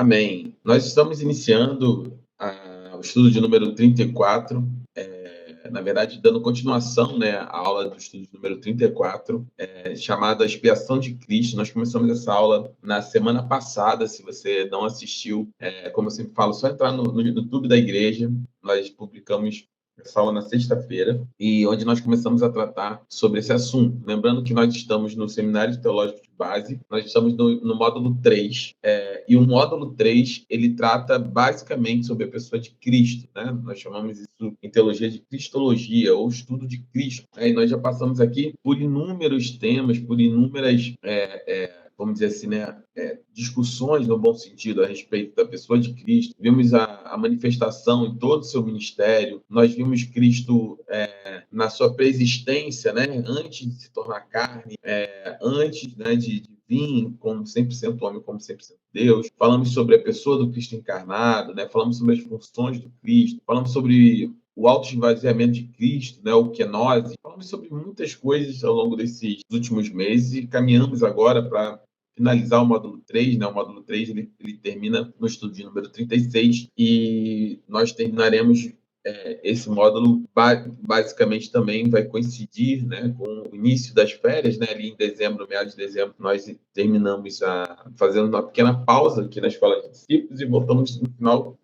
Amém. Nós estamos iniciando o estudo de número 34, na verdade, dando continuação, né, à aula do estudo de número 34, chamada Expiação de Cristo. Nós começamos essa aula na semana passada. Se você não assistiu, como eu sempre falo, só entrar no YouTube da igreja. Nós publicamos essa aula na sexta-feira, e onde nós começamos a tratar sobre esse assunto. Lembrando que nós estamos no Seminário Teológico de Base, nós estamos no módulo 3, e o módulo 3, ele trata basicamente sobre a pessoa de Cristo, né? Nós chamamos isso em teologia de cristologia, ou estudo de Cristo. E nós já passamos aqui por inúmeros temas, por inúmeras vamos dizer assim, né, discussões no bom sentido a respeito da pessoa de Cristo. Vimos a manifestação em todo o seu ministério. Nós vimos Cristo na sua preexistência, né, antes de se tornar carne, antes, né, de vir como 100% homem, como 100% Deus. Falamos sobre a pessoa do Cristo encarnado, né, falamos sobre as funções do Cristo, falamos sobre o auto-esvaziamento de Cristo, né, o kenose. Falamos sobre muitas coisas ao longo desses últimos meses e caminhamos agora para finalizar o módulo 3, né? O módulo 3 ele termina no estudo de número 36 e nós terminaremos esse módulo basicamente também vai coincidir, né, com o início das férias, né, ali em dezembro, meados de dezembro, nós terminamos fazendo uma pequena pausa aqui na Escola de Discípulos e voltamos no final,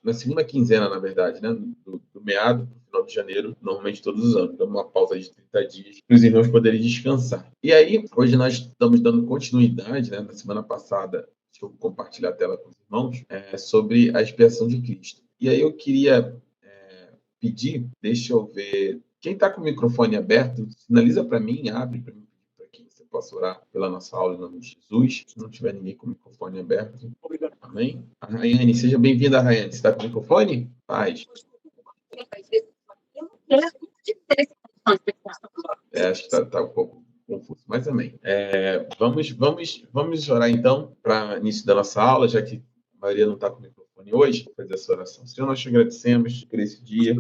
na segunda quinzena, na verdade, né, do meado para o final de janeiro, normalmente todos os anos, damos uma pausa de 30 dias para os irmãos poderem descansar. E aí, hoje nós estamos dando continuidade, né, na semana passada, deixa eu compartilhar a tela com os irmãos, sobre a expiação de Cristo. E aí eu queria pedir, deixa eu ver, quem está com o microfone aberto, sinaliza para mim, abre para mim, para que você possa orar pela nossa aula em nome de Jesus. Se não tiver ninguém com o microfone aberto, amém? A Rayane, seja bem-vinda, Rayane. Você está com o microfone? Paz. Acho que está um pouco confuso, mas amém. Vamos orar então para início da nossa aula, já que a maioria não está com o microfone hoje, vou fazer essa oração. Senhor, nós te agradecemos por esse dia.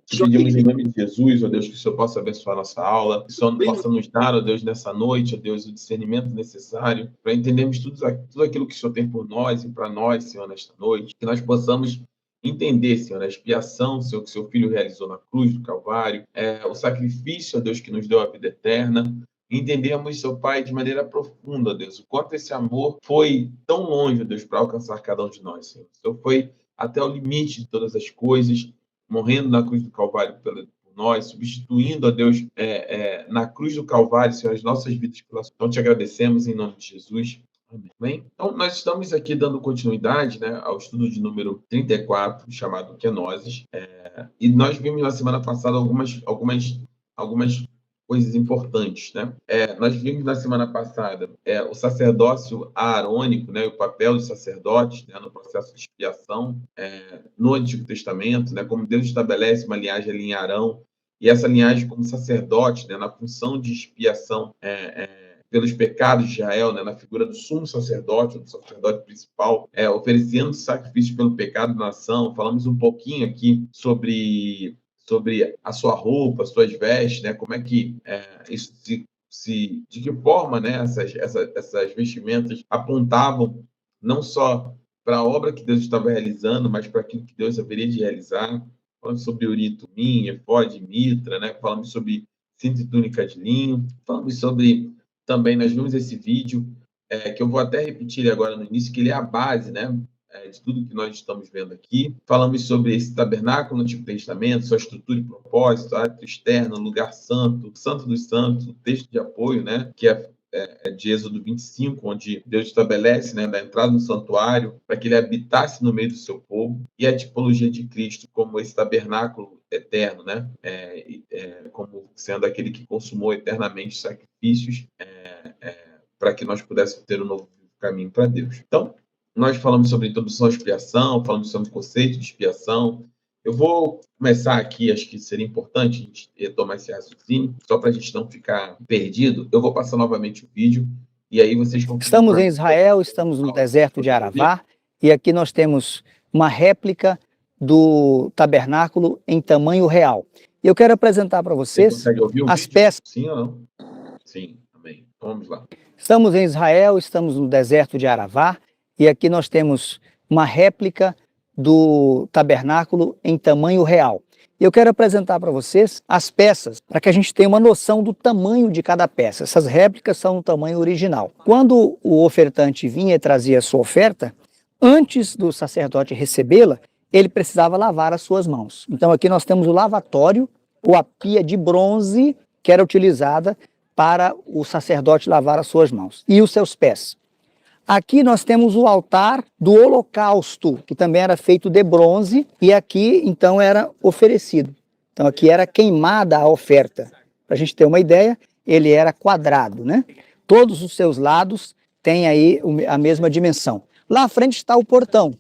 Te pedimos em nome de Jesus, ó Deus, que o Senhor possa abençoar a nossa aula, que o Senhor possa nos dar, ó Deus, nessa noite, ó Deus, o discernimento necessário para entendermos tudo aquilo que o Senhor tem por nós e para nós, Senhor, nesta noite, que nós possamos entender, Senhor, a expiação, Senhor, que seu Filho realizou na cruz do Calvário, o sacrifício, ó Deus, que nos deu a vida eterna. Entendemos, seu Pai, de maneira profunda, ó Deus, o quanto esse amor foi tão longe, ó Deus, para alcançar cada um de nós, Senhor. O Senhor foi até o limite de todas as coisas, morrendo na cruz do Calvário por nós, substituindo, ó Deus, na cruz do Calvário, Senhor, as nossas vidas pela sua. Então, te agradecemos em nome de Jesus. Amém. Então, nós estamos aqui dando continuidade, né, ao estudo de número 34, chamado Kenoses, e nós vimos na semana passada algumas coisas importantes, né? Nós vimos na semana passada o sacerdócio aarônico, né, o papel dos sacerdotes, né, no processo de expiação no Antigo Testamento, né, como Deus estabelece uma linhagem ali em Arão, e essa linhagem como sacerdote, né, na função de expiação pelos pecados de Israel, né, na figura do sumo sacerdote, do sacerdote principal, oferecendo sacrifício pelo pecado da nação. Falamos um pouquinho aqui sobre a sua roupa, suas vestes, né? Como é que isso de que forma, né, essas vestimentas apontavam não só para a obra que Deus estava realizando, mas para aquilo que Deus haveria de realizar. Falamos sobre Urim, Tumim, efode, mitra, né? Falamos sobre cinto e túnica de linho. Falamos sobre também, nós vimos esse vídeo que eu vou até repetir agora no início, que ele é a base, né, de tudo que nós estamos vendo aqui. Falamos sobre esse tabernáculo no Antigo Testamento, sua estrutura e propósito, átrio externo, lugar santo, santo dos santos, o texto de apoio, né, que é de Êxodo 25, onde Deus estabelece, né, da entrada no santuário para que ele habitasse no meio do seu povo, e a tipologia de Cristo como esse tabernáculo eterno, né, como sendo aquele que consumou eternamente sacrifícios para que nós pudéssemos ter um novo caminho para Deus. Então, nós falamos sobre introdução à expiação, falamos sobre o conceito de expiação. Eu vou começar aqui, acho que seria importante a gente retomar esse raciocínio, só para a gente não ficar perdido. Eu vou passar novamente o vídeo, e aí vocês vão... Estamos em Israel, estamos no deserto de Aravá, e aqui nós temos uma réplica do tabernáculo em tamanho real. E eu quero apresentar para vocês as peças... Sim ou não? Sim, amém. Vamos lá. Estamos em Israel, estamos no deserto de Aravá, E aqui nós temos uma réplica do tabernáculo em tamanho real. Eu quero apresentar para vocês as peças, para que a gente tenha uma noção do tamanho de cada peça. Essas réplicas são o tamanho original. Quando o ofertante vinha e trazia a sua oferta, antes do sacerdote recebê-la, ele precisava lavar as suas mãos. Então aqui nós temos o lavatório, ou a pia de bronze, que era utilizada para o sacerdote lavar as suas mãos e os seus pés. Aqui nós temos o altar do holocausto, que também era feito de bronze, e aqui então era oferecido. Então aqui era queimada a oferta. Para a gente ter uma ideia, ele era quadrado, né? Todos os seus lados têm aí a mesma dimensão. Lá à frente está o portão,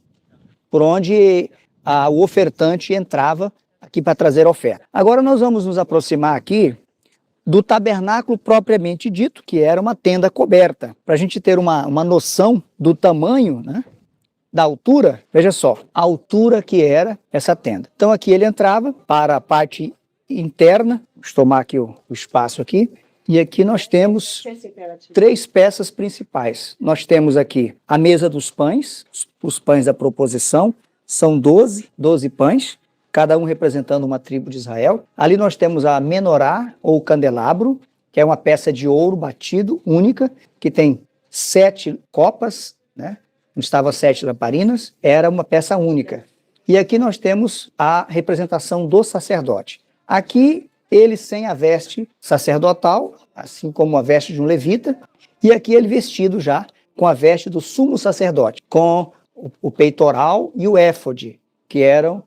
por onde o ofertante entrava aqui para trazer a oferta. Agora nós vamos nos aproximar aqui do tabernáculo propriamente dito, que era uma tenda coberta. Para a gente ter uma noção do tamanho, né, da altura, veja só, a altura que era essa tenda. Então aqui ele entrava para a parte interna, vou tomar aqui o espaço aqui, e aqui nós temos 3 peças principais. Nós temos aqui a mesa dos pães, os pães da proposição, são 12 pães, cada um representando uma tribo de Israel. Ali nós temos a menorá, ou candelabro, que é uma peça de ouro batido, única, que tem 7 copas, né? Onde estavam 7 lamparinas, era uma peça única. E aqui nós temos a representação do sacerdote. Aqui, ele sem a veste sacerdotal, assim como a veste de um levita, e aqui ele vestido já com a veste do sumo sacerdote, com o peitoral e o éfode, que eram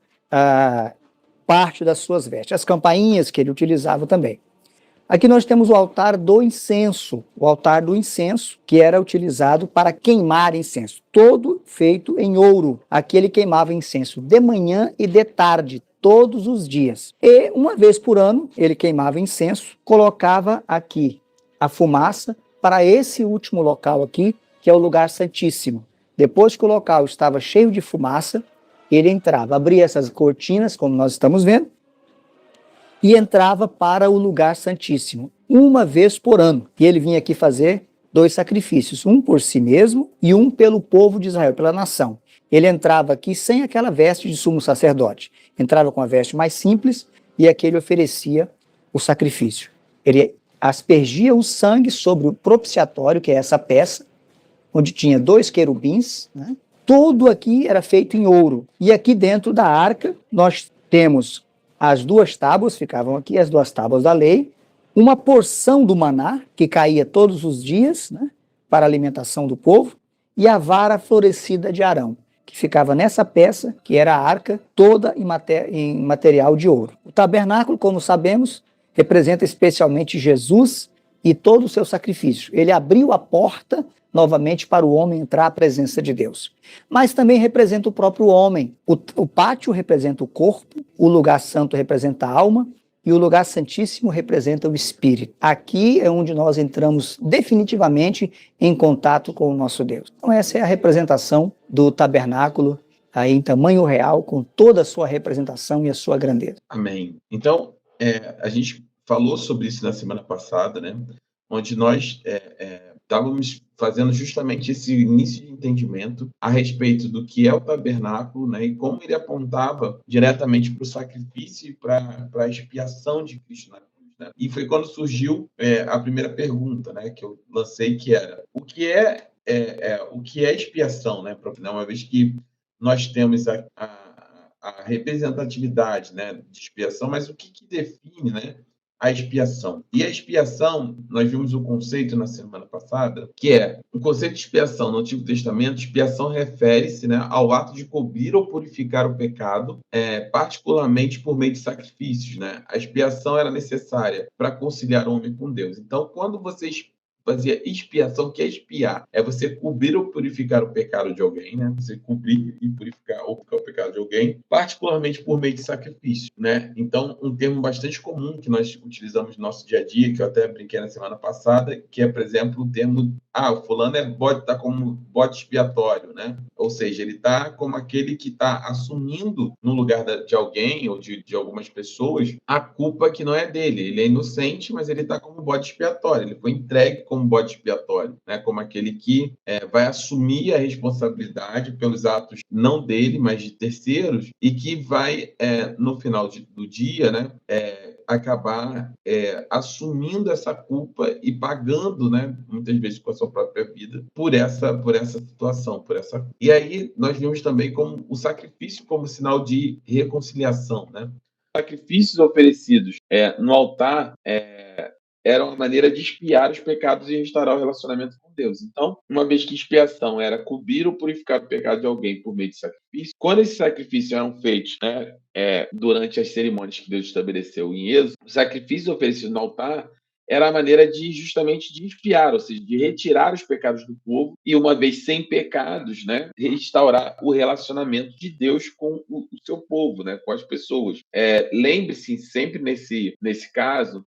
parte das suas vestes, as campainhas que ele utilizava também. Aqui nós temos o altar do incenso, que era utilizado para queimar incenso, todo feito em ouro. Aqui ele queimava incenso de manhã e de tarde, todos os dias. E uma vez por ano ele queimava incenso, colocava aqui a fumaça para esse último local aqui, que é o lugar santíssimo. Depois que o local estava cheio de fumaça, ele entrava, abria essas cortinas, como nós estamos vendo, e entrava para o lugar santíssimo, uma vez por ano. E ele vinha aqui fazer 2 sacrifícios, um por si mesmo e um pelo povo de Israel, pela nação. Ele entrava aqui sem aquela veste de sumo sacerdote, entrava com a veste mais simples e aqui ele oferecia o sacrifício. Ele aspergia o sangue sobre o propiciatório, que é essa peça, onde tinha 2 querubins, né? Tudo aqui era feito em ouro. E aqui dentro da arca, nós temos as 2 tábuas, ficavam aqui as 2 tábuas da lei, uma porção do maná, que caía todos os dias, né, para a alimentação do povo, e a vara florescida de Arão, que ficava nessa peça, que era a arca, toda em material de ouro. O tabernáculo, como sabemos, representa especialmente Jesus e todo o seu sacrifício. Ele abriu a porta novamente para o homem entrar à presença de Deus. Mas também representa o próprio homem. O pátio representa o corpo, o lugar santo representa a alma e o lugar santíssimo representa o espírito. Aqui é onde nós entramos definitivamente em contato com o nosso Deus. Então essa é a representação do tabernáculo aí em tamanho real, com toda a sua representação e a sua grandeza. Amém. Então, a gente falou sobre isso na semana passada, né? Onde nós estávamos fazendo justamente esse início de entendimento a respeito do que é o tabernáculo, né, e como ele apontava diretamente para o sacrifício e para a expiação de Cristo na cruz, né? E foi quando surgiu a primeira pergunta, né, que eu lancei, que era o que é expiação, né, uma vez que nós temos a representatividade, né, de expiação, mas o que define, né, a expiação. E a expiação, nós vimos o conceito na semana passada, que é o conceito de expiação no Antigo Testamento. Expiação refere-se, né, ao ato de cobrir ou purificar o pecado, particularmente por meio de sacrifícios, né? A expiação era necessária para conciliar o homem com Deus. Então, quando você fazia expiação, que é expiar? É você cobrir ou purificar o pecado de alguém, né? Você cobrir e purificar o pecado de alguém, particularmente por meio de sacrifício, né? Então, um termo bastante comum que nós utilizamos no nosso dia a dia, que eu até brinquei na semana passada, que é, por exemplo, o termo, o fulano está como bode expiatório, né? Ou seja, ele está como aquele que está assumindo no lugar de alguém ou de algumas pessoas a culpa que não é dele. Ele é inocente, mas ele está como bode expiatório. Ele foi entregue como como bode expiatório, né? Como aquele que vai assumir a responsabilidade pelos atos não dele, mas de terceiros, e que vai, no final do dia, né, acabar assumindo essa culpa e pagando, né, muitas vezes com a sua própria vida, por essa situação, E aí nós vimos também como o sacrifício como sinal de reconciliação, né? Sacrifícios oferecidos no altar era uma maneira de expiar os pecados e restaurar o relacionamento com Deus. Então, uma vez que expiação era cobrir ou purificar o pecado de alguém por meio de sacrifício, quando esses sacrifícios eram feitos, né, durante as cerimônias que Deus estabeleceu em Êxodo, os sacrifícios oferecidos no altar era a maneira de justamente de expiar, ou seja, de retirar os pecados do povo e, uma vez sem pecados, né, restaurar o relacionamento de Deus com o seu povo, né, com as pessoas. Lembre-se sempre nesse caso,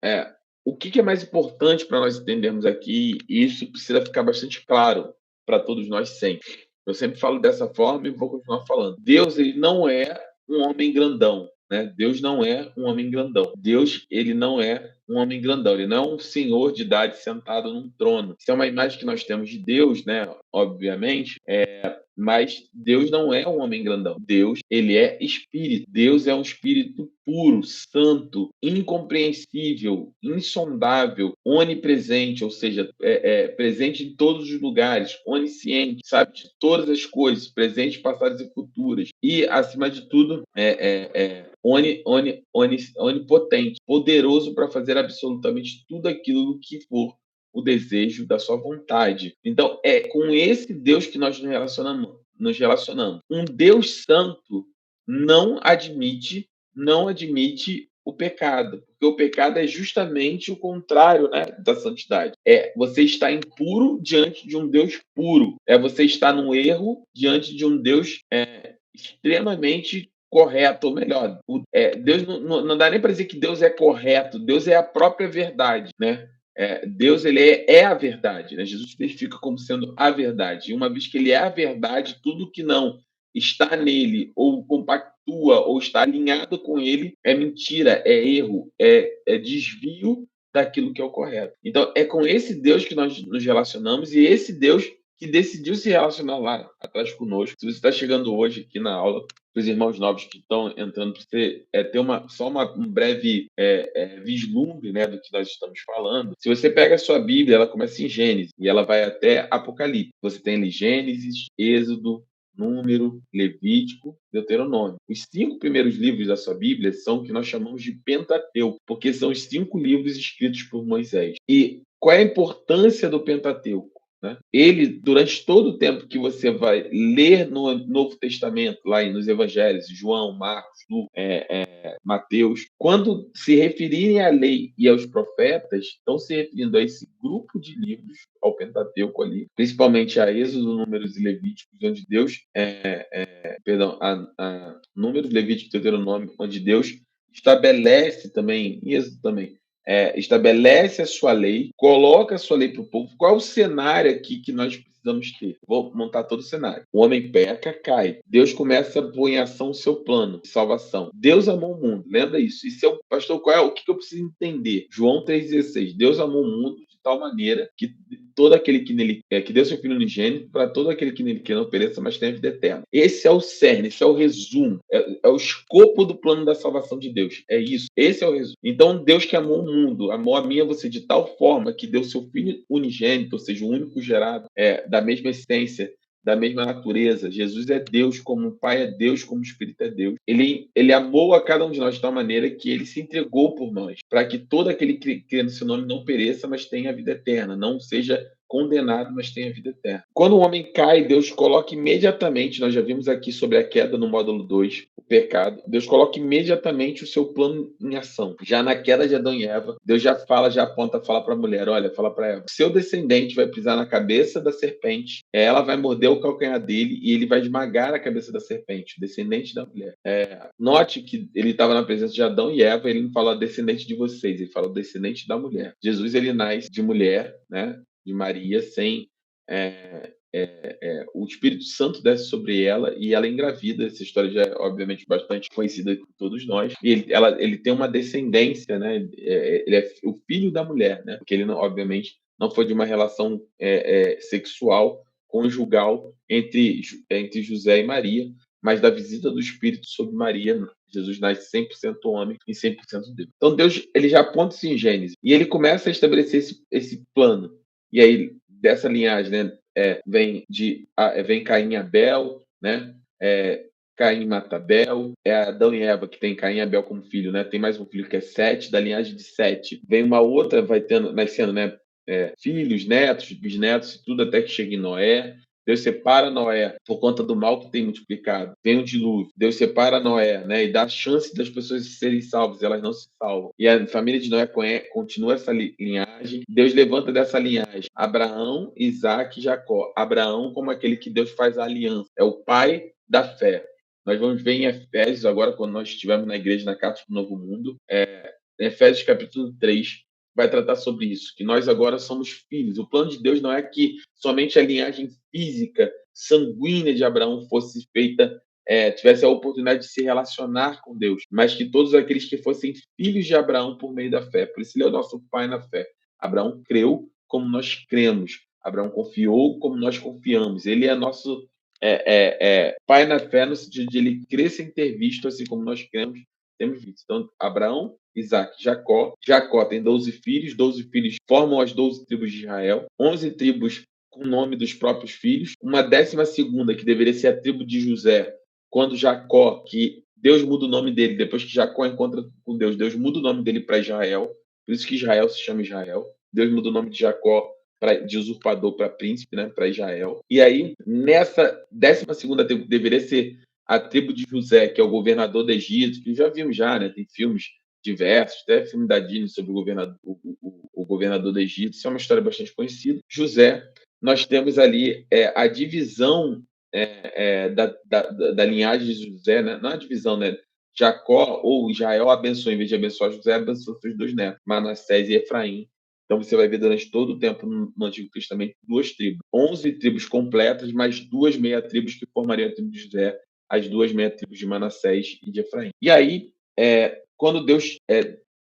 o que é mais importante para nós entendermos aqui, e isso precisa ficar bastante claro para todos nós sempre. Eu sempre falo dessa forma e vou continuar falando. Deus, ele não é um homem grandão, né? Deus não é um homem grandão. Deus, ele não é um homem grandão. Ele não é um senhor de idade sentado num trono. Isso é uma imagem que nós temos de Deus, né? Obviamente, mas Deus não é um homem grandão. Deus, ele é espírito. Deus é um espírito puro, santo, incompreensível, insondável, onipresente, ou seja, presente em todos os lugares, onisciente, sabe de todas as coisas, presentes, passadas e futuras. E, acima de tudo, onipotente, poderoso para fazer absolutamente tudo aquilo que for o desejo da sua vontade. Então, é com esse Deus que nós nos relacionamos. Um Deus santo não admite o pecado, porque o pecado é justamente o contrário, né, da santidade. Você está impuro diante de um Deus puro. Você está no erro diante de um Deus extremamente correto, ou melhor, Deus não dá nem para dizer que Deus é correto, Deus é a própria verdade, né? Deus, ele é a verdade, né? Jesus identifica como sendo a verdade. E uma vez que ele é a verdade, tudo que não está nele, ou compactua, ou está alinhado com ele, é mentira, é erro, é desvio daquilo que é o correto. Então, é com esse Deus que nós nos relacionamos, e esse Deus que decidiu se relacionar lá atrás conosco. Se você está chegando hoje aqui na aula, para os irmãos novos que estão entrando, para você ter um breve vislumbre, né, do que nós estamos falando. Se você pega a sua Bíblia, ela começa em Gênesis e ela vai até Apocalipse. Você tem ali Gênesis, Êxodo, Número, Levítico, Deuteronômio. Os 5 primeiros livros da sua Bíblia são o que nós chamamos de Pentateuco, porque são os 5 livros escritos por Moisés. E qual é a importância do Pentateuco? Né? Ele, durante todo o tempo que você vai ler no Novo Testamento, lá nos Evangelhos, João, Marcos, Lucas, Mateus, quando se referirem à lei e aos profetas, estão se referindo a esse grupo de livros, ao Pentateuco ali, principalmente a Êxodo, Números e Levíticos, onde Deus, a Números, Levíticos e Deuteronômio, onde Deus estabelece também, Êxodo também, estabelece a sua lei, coloca a sua lei para o povo. Qual é o cenário aqui que nós precisamos ter? Vou montar todo o cenário. O homem peca, cai. Deus começa a pôr em ação o seu plano de salvação. Deus amou o mundo. Lembra isso? E pastor, o que eu preciso entender? João 3,16. Deus amou o mundo de tal maneira que todo aquele que nele que deu seu filho unigênito, para todo aquele que nele que não pereça, mas tenha vida eterna. Esse é o cerne, esse é o resumo, é o escopo do plano da salvação de Deus. É isso. Esse é o resumo. Então, Deus que amou o mundo, amou a mim e a você de tal forma que deu seu filho unigênito, ou seja, o único gerado, da mesma essência, da mesma natureza. Jesus é Deus, como o Pai é Deus, como o Espírito é Deus. Ele amou a cada um de nós de tal maneira que ele se entregou por nós, para que todo aquele que crê no seu nome não pereça, mas tenha a vida eterna, não seja condenado, mas tenha vida eterna. Quando o homem cai, Deus coloca imediatamente, nós já vimos aqui sobre a queda no módulo 2, o pecado, Deus coloca imediatamente o seu plano em ação. Já na queda de Adão e Eva, Deus já aponta, fala para a mulher, olha, fala para Eva, seu descendente vai pisar na cabeça da serpente, ela vai morder o calcanhar dele e ele vai esmagar a cabeça da serpente, descendente da mulher. Note que ele estava na presença de Adão e Eva, ele não fala descendente de vocês, ele fala descendente da mulher. Jesus, ele nasce de mulher, né? De Maria, sem o Espírito Santo desce sobre ela e ela engravida. Essa história já é, obviamente, bastante conhecida por todos nós. E ele tem uma descendência, né? Ele é o filho da mulher, né? Porque ele, não, obviamente, não foi de uma relação sexual, conjugal entre José e Maria, mas da visita do Espírito sobre Maria. Jesus nasce 100% homem e 100% Deus. Então Deus, ele já aponta isso em Gênesis e ele começa a estabelecer esse plano. E aí dessa linhagem, né, vem Caim e Abel, né? Caim mata Abel, é Adão e Eva que tem Caim e Abel como filho, né? Tem mais um filho que é Sete, da linhagem de Sete. Vem uma outra, nascendo, né? Filhos, netos, bisnetos e tudo até que chega em Noé. Deus separa Noé por conta do mal que tem multiplicado. Vem o dilúvio. Deus separa Noé, né? E dá a chance das pessoas serem salvas. Elas não se salvam. E a família de Noé continua essa linhagem. Deus levanta dessa linhagem Abraão, Isaac e Jacó. Abraão como aquele que Deus faz a aliança. É o pai da fé. Nós vamos ver em Efésios, agora, quando nós estivermos na igreja, na Carta do Novo Mundo, Efésios capítulo 3, vai tratar sobre isso, que nós agora somos filhos. O plano de Deus não é que somente a linhagem física, sanguínea de Abraão fosse feita, tivesse a oportunidade de se relacionar com Deus, mas que todos aqueles que fossem filhos de Abraão por meio da fé. Por isso ele é o nosso pai na fé. Abraão creu como nós cremos. Abraão confiou como nós confiamos. Ele é nosso pai na fé, no sentido de ele crer sem ter visto, assim como nós cremos, temos visto. Então, Abraão, Isaac, Jacó. Jacó tem 12 filhos formam as 12 tribos de Israel, 11 tribos com o nome dos próprios filhos, uma 12ª, que deveria ser a tribo de José, quando Jacó, que Deus muda o nome dele, depois que Jacó encontra com Deus, Deus muda o nome dele para Israel, por isso que Israel se chama Israel. Deus muda o nome de Jacó de usurpador para príncipe, né, para Israel. E aí, nessa 12ª tribo, que deveria ser a tribo de José, que é o governador do Egito, que já vimos né? Tem filmes diversos, até filme da Disney sobre o governador do Egito, isso é uma história bastante conhecida. José, nós temos ali a divisão da linhagem de José, né? Não a divisão, né? Jacó ou Israel abençoou, em vez de abençoar José, abençoou seus 2 netos, Manassés e Efraim. Então você vai ver durante todo o tempo no Antigo Testamento 2 tribos, 11 tribos completas, mais 2 meia-tribos que formariam a tribo de José, as 2 meia-tribos de Manassés e de Efraim. E aí, quando Deus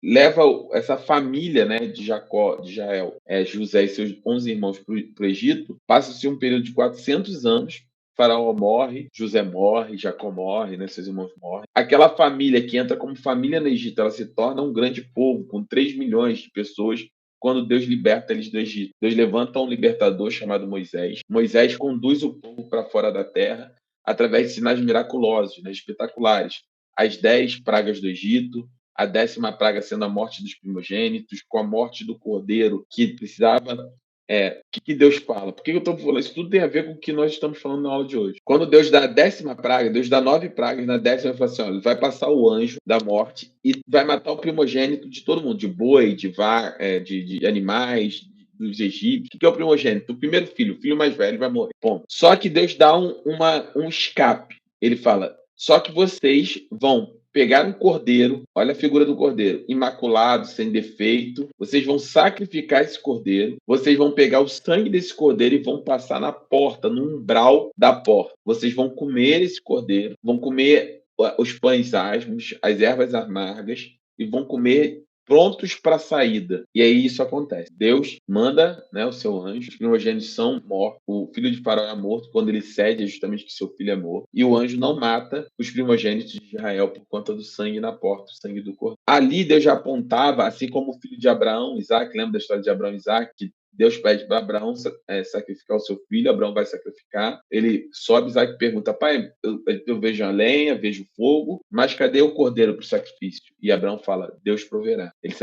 leva essa família, né, de Jacó, de Israel, José e seus 11 irmãos para o Egito, passa-se um período de 400 anos, Faraó morre, José morre, Jacó morre, né, seus irmãos morrem. Aquela família que entra como família no Egito, ela se torna um grande povo, com 3 milhões de pessoas, quando Deus liberta eles do Egito. Deus levanta um libertador chamado Moisés. Moisés conduz o povo para fora da terra através de sinais miraculosos, né, espetaculares. As 10 pragas do Egito, a 10ª praga sendo a morte dos primogênitos, com a morte do cordeiro, que precisava... O que Deus fala? Por que eu estou falando? Isso tudo tem a ver com o que nós estamos falando na aula de hoje. Quando Deus dá a 10ª praga, Deus dá 9 pragas, na 10ª ele fala assim, olha, vai passar o anjo da morte e vai matar o primogênito de todo mundo, de boi, de vaca, de animais, dos egípcios. O que é o primogênito? O primeiro filho, o filho mais velho vai morrer. Bom, só que Deus dá um escape. Ele fala, só que vocês vão pegar um cordeiro, olha a figura do cordeiro, imaculado, sem defeito, vocês vão sacrificar esse cordeiro, vocês vão pegar o sangue desse cordeiro e vão passar na porta, no umbral da porta. Vocês vão comer esse cordeiro, vão comer os pães asmos, as ervas amargas e vão comer prontos para a saída. E aí isso acontece. Deus manda, né, o seu anjo, os primogênitos são mortos, o filho de Faraó é morto, quando ele cede é justamente que seu filho é morto, e o anjo não mata os primogênitos de Israel por conta do sangue na porta, o sangue do cordeiro. Ali Deus já apontava, assim como o filho de Abraão, Isaac, lembra da história de Abraão e Isaac, que Deus pede para Abraão sacrificar o seu filho, Abraão vai sacrificar, ele sobe, Isaac pergunta, pai, eu vejo a lenha, vejo o fogo, mas cadê o cordeiro para o sacrifício? E Abraão fala, Deus proverá. Ele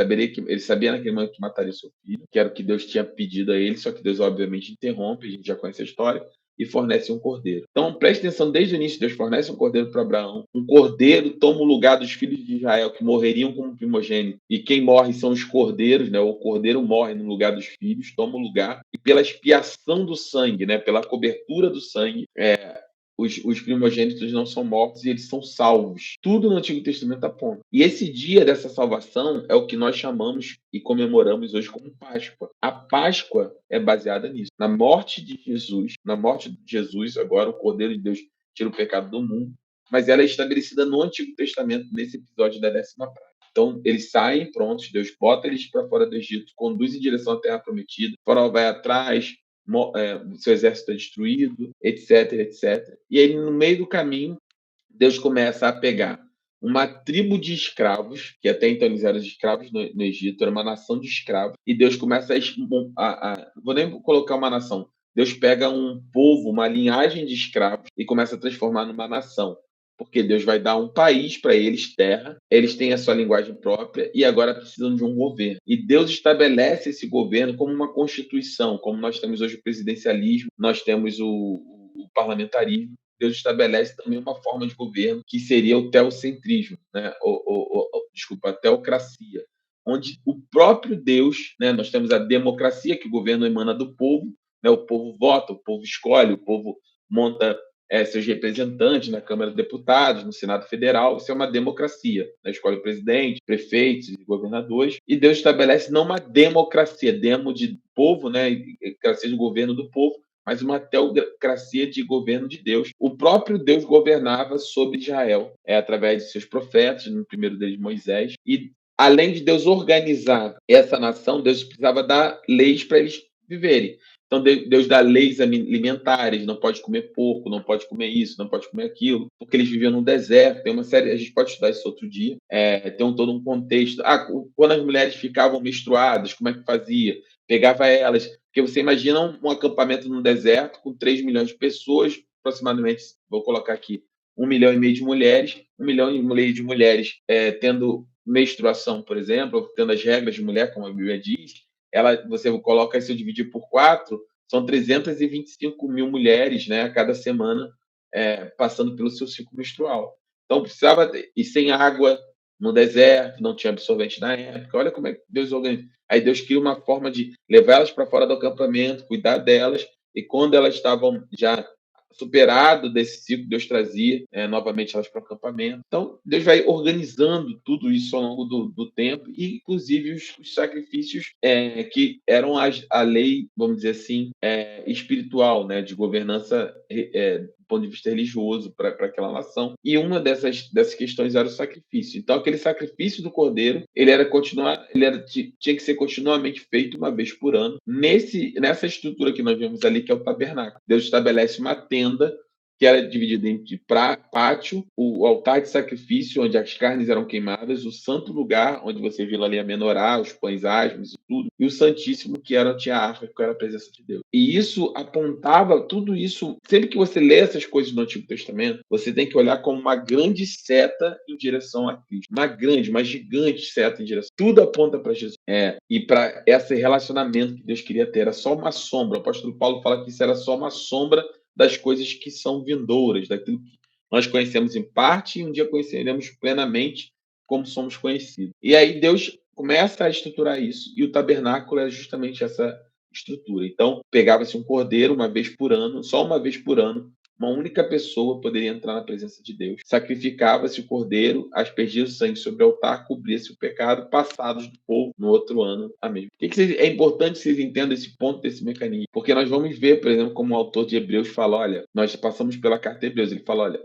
sabia naquele momento que mataria o seu filho, que era o que Deus tinha pedido a ele, só que Deus obviamente interrompe, a gente já conhece a história, e fornece um cordeiro. Então, preste atenção, desde o início, Deus fornece um cordeiro para Abraão. Um cordeiro toma o lugar dos filhos de Israel, que morreriam como primogênito. E quem morre são os cordeiros, né? O cordeiro morre no lugar dos filhos, toma o lugar. E pela expiação do sangue, né? Pela cobertura do sangue, os primogênitos não são mortos e eles são salvos. Tudo no Antigo Testamento aponta. E esse dia dessa salvação é o que nós chamamos e comemoramos hoje como Páscoa. A Páscoa é baseada nisso. Na morte de Jesus, agora o Cordeiro de Deus tira o pecado do mundo, mas ela é estabelecida no Antigo Testamento, nesse episódio da 10ª praga. Então, eles saem prontos, Deus bota eles para fora do Egito, conduz em direção à Terra Prometida, o faraó vai atrás, seu exército é destruído, etc, etc. E aí, no meio do caminho, Deus começa a pegar uma tribo de escravos, que até então eles eram escravos no Egito, era uma nação de escravos, e Deus começa vou nem colocar uma nação, Deus pega um povo, uma linhagem de escravos, e começa a transformar numa nação. Porque Deus vai dar um país para eles, terra, eles têm a sua linguagem própria e agora precisam de um governo. E Deus estabelece esse governo como uma constituição, como nós temos hoje o presidencialismo, nós temos o parlamentarismo. Deus estabelece também uma forma de governo que seria o teocentrismo, né? Desculpa, a teocracia, onde o próprio Deus, né? Nós temos a democracia, que o governo emana do povo, né? O povo vota, o povo escolhe, o povo monta seus representantes na Câmara de Deputados, no Senado Federal. Isso é uma democracia, né? Escolhe o presidente, prefeitos e governadores. E Deus estabelece não uma democracia, demo de povo, né? Democracia de governo do povo, mas uma teocracia de governo de Deus. O próprio Deus governava sobre Israel, através de seus profetas, no primeiro deles Moisés, e além de Deus organizar essa nação, Deus precisava dar leis para eles viverem. Então, Deus dá leis alimentares, não pode comer porco, não pode comer isso, não pode comer aquilo, porque eles viviam no deserto. Tem uma série, a gente pode estudar isso outro dia, tem todo um contexto. Quando as mulheres ficavam menstruadas, como é que fazia? Pegava elas, porque você imagina um acampamento no deserto com 3 milhões de pessoas, aproximadamente, vou colocar aqui, 1,5 milhão de mulheres, 1,5 milhão de mulheres tendo menstruação, por exemplo, tendo as regras de mulher, como a Bíblia diz. Você coloca isso, dividir por 4, são 325 mil mulheres, né, a cada semana, passando pelo seu ciclo menstrual. Então, precisava, e sem água, no deserto, não tinha absorvente na época. Olha como é que Deus organiza. Aí Deus cria uma forma de levar elas para fora do acampamento, cuidar delas, e quando elas estavam já superado desse ciclo, Deus trazia novamente elas para o acampamento. Então, Deus vai organizando tudo isso ao longo do tempo, e inclusive os sacrifícios que eram a lei, vamos dizer assim, espiritual, né, de governança do ponto de vista religioso para aquela nação. E uma dessas questões era o sacrifício. Então, aquele sacrifício do cordeiro, tinha que ser continuamente feito uma vez por ano, nessa estrutura que nós vemos ali, que é o tabernáculo. Deus estabelece uma tenda que era dividida entre pátio, o altar de sacrifício, onde as carnes eram queimadas, o santo lugar, onde você viu ali a menorá, os pães asmos e tudo, e o santíssimo, tinha a arca, que era a presença de Deus. E isso apontava, tudo isso, sempre que você lê essas coisas no Antigo Testamento, você tem que olhar como uma grande seta em direção a Cristo. Uma gigante seta em direção. Tudo aponta para Jesus. E para esse relacionamento que Deus queria ter. Era só uma sombra. O apóstolo Paulo fala que isso era só uma sombra das coisas que são vindouras, daquilo que nós conhecemos em parte e um dia conheceremos plenamente como somos conhecidos. E aí Deus começa a estruturar isso, e o tabernáculo é justamente essa estrutura. Então, pegava-se um cordeiro uma vez por ano, só uma vez por ano, uma única pessoa poderia entrar na presença de Deus. Sacrificava-se o cordeiro, aspergia o sangue sobre o altar, cobria-se o pecado passados do povo no outro ano. Amém. É importante que vocês entendam esse ponto desse mecanismo, porque nós vamos ver, por exemplo, como o autor de Hebreus fala, olha, nós passamos pela carta de Hebreus, ele fala, olha,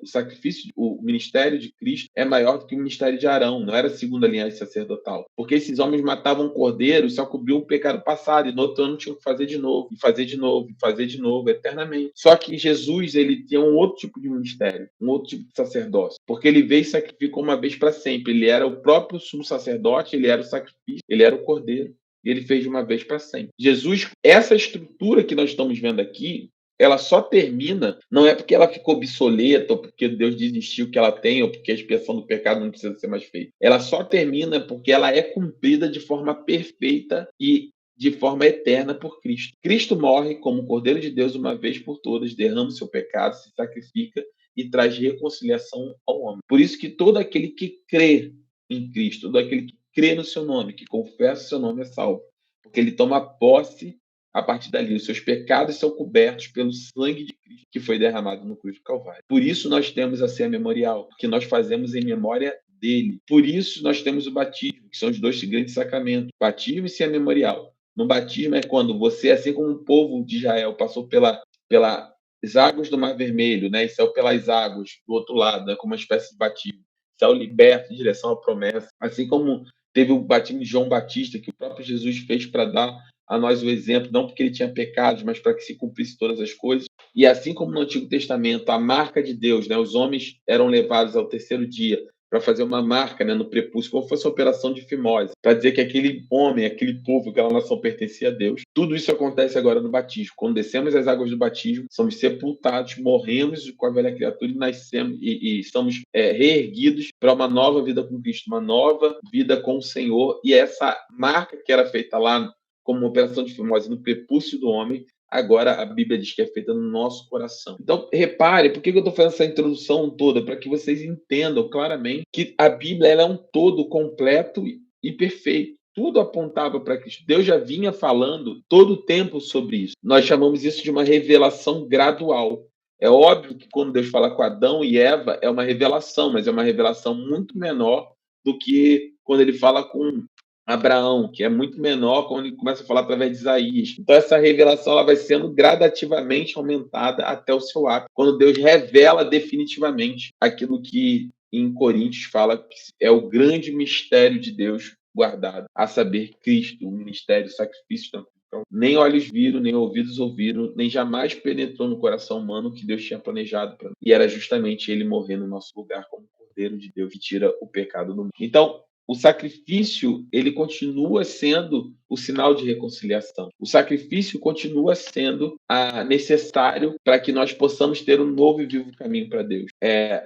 o ministério de Cristo é maior do que o ministério de Arão, não era a segunda linhagem sacerdotal, porque esses homens matavam um cordeiro e só cobriam o pecado passado, e no outro ano tinham que fazer de novo, e fazer de novo, e fazer de novo, eternamente. Só que Jesus, ele tinha um outro tipo de ministério, um outro tipo de sacerdócio, porque ele veio e sacrificou uma vez para sempre. Ele era o próprio sumo sacerdote, ele era o sacrifício, ele era o cordeiro, e ele fez de uma vez para sempre. Jesus, essa estrutura que nós estamos vendo aqui, ela só termina, não é porque ela ficou obsoleta, ou porque Deus desistiu que ela tem, ou porque a expiação do pecado não precisa ser mais feita. Ela só termina porque ela é cumprida de forma perfeita e de forma eterna por Cristo. Cristo morre como Cordeiro de Deus uma vez por todas, derrama o seu pecado, se sacrifica e traz reconciliação ao homem. Por isso que todo aquele que crê em Cristo, todo aquele que crê no seu nome, que confessa o seu nome, é salvo. Porque ele toma posse a partir dali. Os seus pecados são cobertos pelo sangue de Cristo que foi derramado no cruz do Calvário. Por isso nós temos a ceia memorial, porque nós fazemos em memória dele. Por isso nós temos o batismo, que são os 2 grandes sacramentos, batismo e ceia memorial. No batismo é quando você, assim como o povo de Israel passou pelas águas do Mar Vermelho, né, e saiu pelas águas do outro lado, né, como uma espécie de batismo. céu liberto em direção à promessa. Assim como teve o batismo de João Batista, que o próprio Jesus fez para dar a nós o exemplo, não porque ele tinha pecados, mas para que se cumprisse todas as coisas. E assim como no Antigo Testamento, a marca de Deus, né, os homens eram levados ao terceiro dia para fazer uma marca, né, no prepúcio, como fosse a operação de fimose, para dizer que aquele homem, aquele povo, aquela nação pertencia a Deus. Tudo isso acontece agora no batismo. Quando descemos as águas do batismo, somos sepultados, morremos com a velha criatura e nascemos e somos reerguidos para uma nova vida com Cristo, uma nova vida com o Senhor. E essa marca que era feita lá como uma operação de fimose no prepúcio do homem, agora a Bíblia diz que é feita no nosso coração. Então, repare, por que eu estou fazendo essa introdução toda? Para que vocês entendam claramente que a Bíblia ela é um todo completo e perfeito. Tudo apontava para Cristo. Deus já vinha falando todo o tempo sobre isso. Nós chamamos isso de uma revelação gradual. É óbvio que quando Deus fala com Adão e Eva, é uma revelação, mas é uma revelação muito menor do que quando ele fala com Abraão, que é muito menor quando ele começa a falar através de Isaías. Então, essa revelação ela vai sendo gradativamente aumentada até o seu ápice, quando Deus revela definitivamente aquilo que em Coríntios fala que é o grande mistério de Deus guardado, a saber, Cristo, o ministério, o sacrifício. Então, nem olhos viram, nem ouvidos ouviram, nem jamais penetrou no coração humano o que Deus tinha planejado para nós. E era justamente ele morrer no nosso lugar como Cordeiro de Deus que tira o pecado do mundo. Então, o sacrifício, ele continua sendo o sinal de reconciliação. O sacrifício continua sendo necessário para que nós possamos ter um novo e vivo caminho para Deus.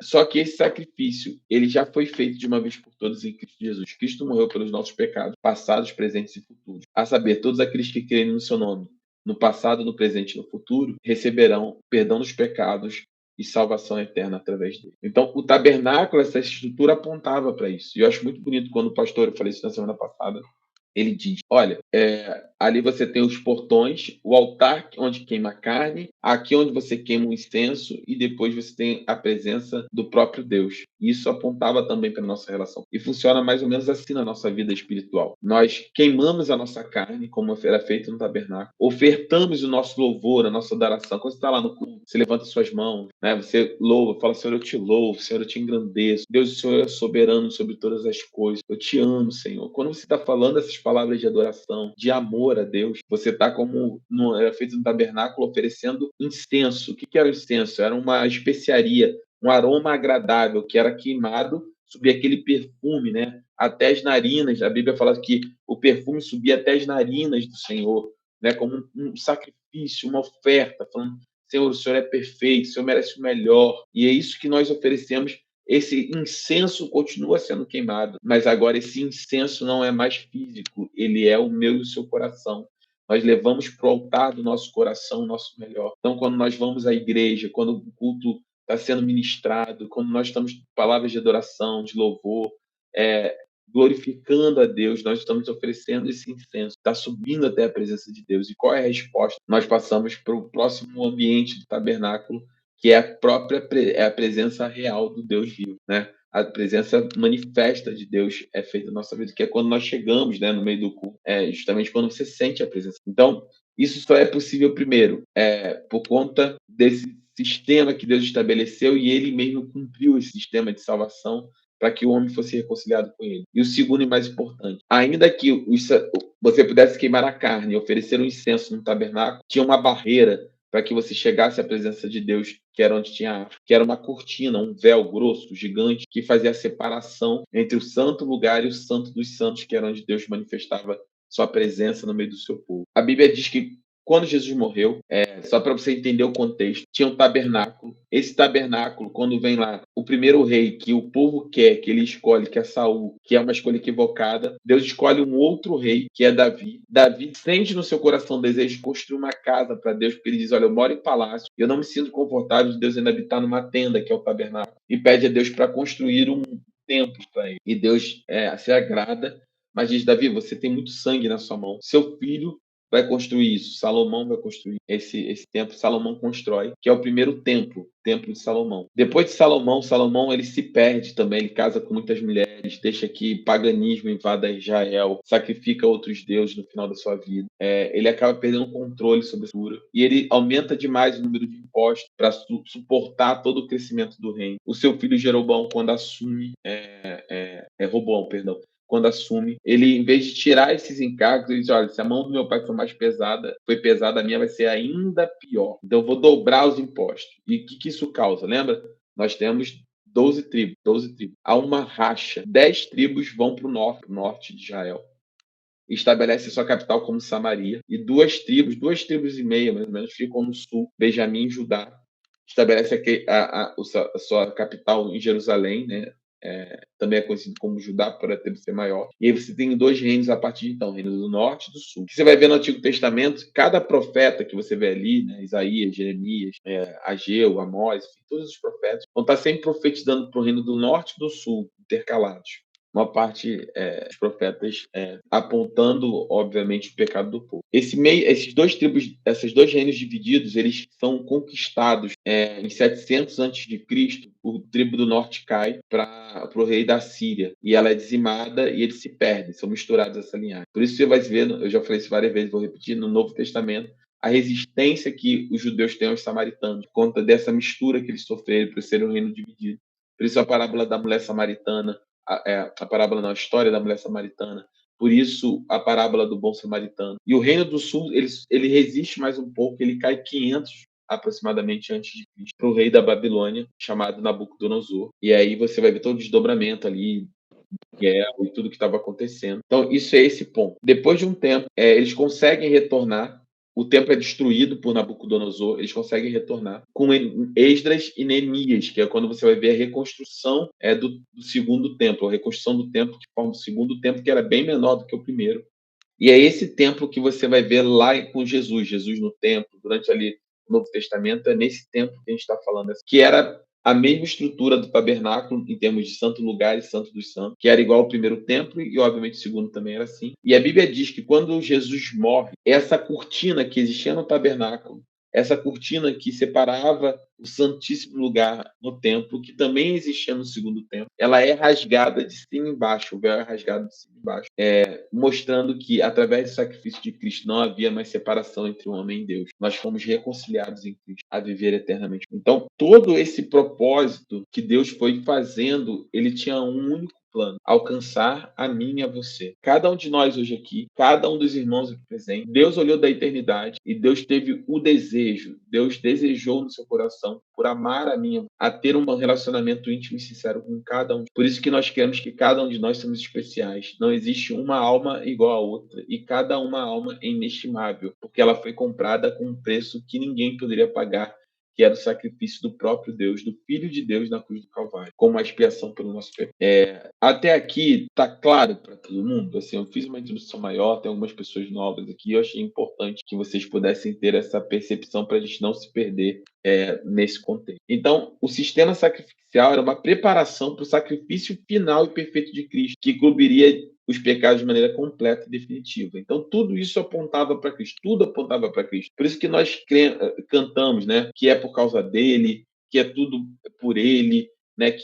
Só que esse sacrifício, ele já foi feito de uma vez por todas em Cristo Jesus. Cristo morreu pelos nossos pecados, passados, presentes e futuros. A saber, todos aqueles que crerem no seu nome, no passado, no presente e no futuro, receberão perdão dos pecados e salvação eterna através dele. Então, o tabernáculo, essa estrutura apontava para isso. E eu acho muito bonito quando o pastor, eu falei isso na semana passada, ele diz, olha, ali você tem os portões, o altar onde queima a carne, aqui onde você queima o incenso e depois você tem a presença do próprio Deus. Isso apontava também para a nossa relação. E funciona mais ou menos assim na nossa vida espiritual. Nós queimamos a nossa carne, como era feito no tabernáculo, ofertamos o nosso louvor, a nossa adoração. Quando você está lá no culto, você levanta suas mãos, né? Você louva, fala, Senhor, eu te louvo, Senhor, eu te engrandeço. Deus, o Senhor é soberano sobre todas as coisas. Eu te amo, Senhor. Quando você está falando essas palavras de adoração, de amor a Deus, você está como era feito no tabernáculo oferecendo incenso. O que era o incenso? Era uma especiaria, um aroma agradável que era queimado, subia aquele perfume, né? Até as narinas. A Bíblia fala que o perfume subia até as narinas do Senhor, né? Como um sacrifício, uma oferta, falando, Senhor, o Senhor é perfeito, o Senhor merece o melhor. E é isso que nós oferecemos. Esse incenso continua sendo queimado, mas agora esse incenso não é mais físico, ele é o meu e o seu coração. Nós levamos para o altar do nosso coração o nosso melhor. Então, quando nós vamos à igreja, quando o culto está sendo ministrado, quando nós estamos com palavras de adoração, de louvor, glorificando a Deus, nós estamos oferecendo esse incenso, está subindo até a presença de Deus. E qual é a resposta? Nós passamos para o próximo ambiente do tabernáculo, que é a presença real do Deus vivo, né? A presença manifesta de Deus é feita na nossa vida, que é quando nós chegamos, né, no meio do culto, justamente quando você sente a presença. Então, isso só é possível, primeiro, por conta desse sistema que Deus estabeleceu e ele mesmo cumpriu esse sistema de salvação para que o homem fosse reconciliado com ele. E o segundo e mais importante, ainda que você pudesse queimar a carne e oferecer um incenso no tabernáculo, tinha uma barreira para que você chegasse à presença de Deus, que era onde tinha que era uma cortina, um véu grosso, gigante, que fazia a separação entre o santo lugar e o santo dos santos, que era onde Deus manifestava sua presença no meio do seu povo. A Bíblia diz que quando Jesus morreu, só para você entender o contexto, tinha um tabernáculo. Esse tabernáculo, quando vem lá o primeiro rei que o povo quer, que ele escolhe, que é Saul, que é uma escolha equivocada, Deus escolhe um outro rei, que é Davi. Davi sente no seu coração o desejo de construir uma casa para Deus, porque ele diz, olha, eu moro em palácio, eu não me sinto confortável de Deus ainda habitar numa tenda, que é o tabernáculo, e pede a Deus para construir um templo para ele. E Deus se agrada, mas diz, Davi, você tem muito sangue na sua mão. Seu filho vai construir isso? Salomão vai construir esse templo. Salomão constrói, que é o primeiro templo de Salomão. Depois de Salomão ele se perde também, ele casa com muitas mulheres, deixa que paganismo invada Israel, sacrifica outros deuses no final da sua vida. Ele acaba perdendo o controle sobre a cultura e ele aumenta demais o número de impostos para suportar todo o crescimento do reino. O seu filho Jeroboão, quando assume, Roboão, perdão, quando assume, ele, em vez de tirar esses encargos, ele diz, olha, se a mão do meu pai foi pesada, a minha vai ser ainda pior. Então, eu vou dobrar os impostos. E o que isso causa? Lembra? Nós temos 12 tribos. Há uma racha. 10 tribos vão para o norte de Israel. Estabelece sua capital como Samaria. E duas tribos e meia, mais ou menos, ficam no sul, Benjamim e Judá. Estabelece a sua capital em Jerusalém, né? Também é conhecido como Judá, por até ser maior. E aí você tem 2 reinos a partir de então, o reino do norte e do sul. Você vai ver no Antigo Testamento, cada profeta que você vê ali, né, Isaías, Jeremias, Ageu, Amós, enfim, todos os profetas, vão estar sempre profetizando para o reino do norte e do sul, intercalados. Uma parte dos profetas apontando, obviamente, o pecado do povo. Esses dois reinos divididos, eles são conquistados em 700 a.C. O tribo do norte cai para o rei da Síria e ela é dizimada e eles se perdem, são misturados essa linhagem. Por isso você vai ver, eu já falei isso várias vezes, vou repetir, no Novo Testamento, a resistência que os judeus têm aos samaritanos, por conta dessa mistura que eles sofreram por ser um reino dividido. Por isso a parábola da mulher samaritana, a história da mulher samaritana, por isso a parábola do bom samaritano. E o reino do sul, ele resiste mais um pouco, ele cai 500 aproximadamente antes de Cristo, para o rei da Babilônia, chamado Nabucodonosor. E aí você vai ver todo o desdobramento ali, guerra e tudo que estava acontecendo. Então, isso é esse ponto. Depois de um tempo, eles conseguem retornar. O templo é destruído por Nabucodonosor, eles conseguem retornar com Esdras e Neemias, que é quando você vai ver a reconstrução do segundo templo, a reconstrução do templo que forma o segundo templo, que era bem menor do que o primeiro. E é esse templo que você vai ver lá com Jesus no templo, durante ali o Novo Testamento, é nesse templo que a gente está falando, que era a mesma estrutura do tabernáculo em termos de santo lugar e santo dos santos, que era igual ao primeiro templo e, obviamente, o segundo também era assim. E a Bíblia diz que quando Jesus morre, essa cortina que existia no tabernáculo, essa cortina que separava o santíssimo lugar no templo, que também existia no segundo templo, ela é rasgada de cima e embaixo, o véu é rasgado de cima e embaixo, mostrando que, através do sacrifício de Cristo, não havia mais separação entre o homem e Deus. Nós fomos reconciliados em Cristo, a viver eternamente. Então, todo esse propósito que Deus foi fazendo, ele tinha um único plano: alcançar a mim e a você. Cada um de nós hoje aqui, cada um dos irmãos aqui presentes, Deus olhou da eternidade e Deus teve o desejo, Deus desejou no seu coração por amar a mim, a ter um relacionamento íntimo e sincero com cada um. Por isso que nós queremos que cada um de nós somos especiais. Não existe uma alma igual a outra e cada uma alma é inestimável, porque ela foi comprada com um preço que ninguém poderia pagar, que era o sacrifício do próprio Deus, do Filho de Deus na cruz do Calvário, como a expiação pelo nosso pecado. Até aqui está claro para todo mundo. Assim, eu fiz uma introdução maior, tem algumas pessoas novas aqui, eu achei importante que vocês pudessem ter essa percepção para a gente não se perder nesse contexto. Então, o sistema sacrificial era uma preparação para o sacrifício final e perfeito de Cristo, que cobriria os pecados de maneira completa e definitiva. Então, tudo isso apontava para Cristo, tudo apontava para Cristo. Por isso que nós cantamos, né, que é por causa dele, que é tudo por ele, né,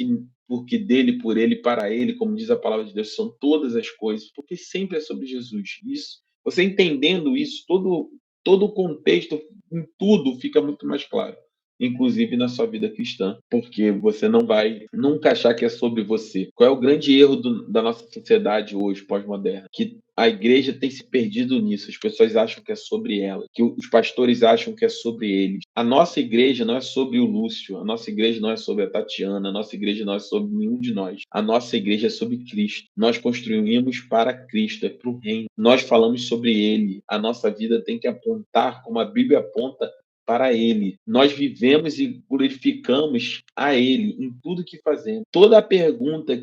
porque dele, por ele, para ele, como diz a palavra de Deus, são todas as coisas, porque sempre é sobre Jesus. Isso, você entendendo isso, todo o contexto, em tudo, fica muito mais claro, inclusive na sua vida cristã, porque você não vai nunca achar que é sobre você. Qual é o grande erro da nossa sociedade hoje, pós-moderna? Que a igreja tem se perdido nisso. As pessoas acham que é sobre ela, que os pastores acham que é sobre eles. A nossa igreja não é sobre o Lúcio, a nossa igreja não é sobre a Tatiana, a nossa igreja não é sobre nenhum de nós. A nossa igreja é sobre Cristo. Nós construímos para Cristo, é para o reino. Nós falamos sobre ele. A nossa vida tem que apontar, como a Bíblia aponta, para ele. Nós vivemos e glorificamos a ele em tudo que fazemos. Toda a pergunta,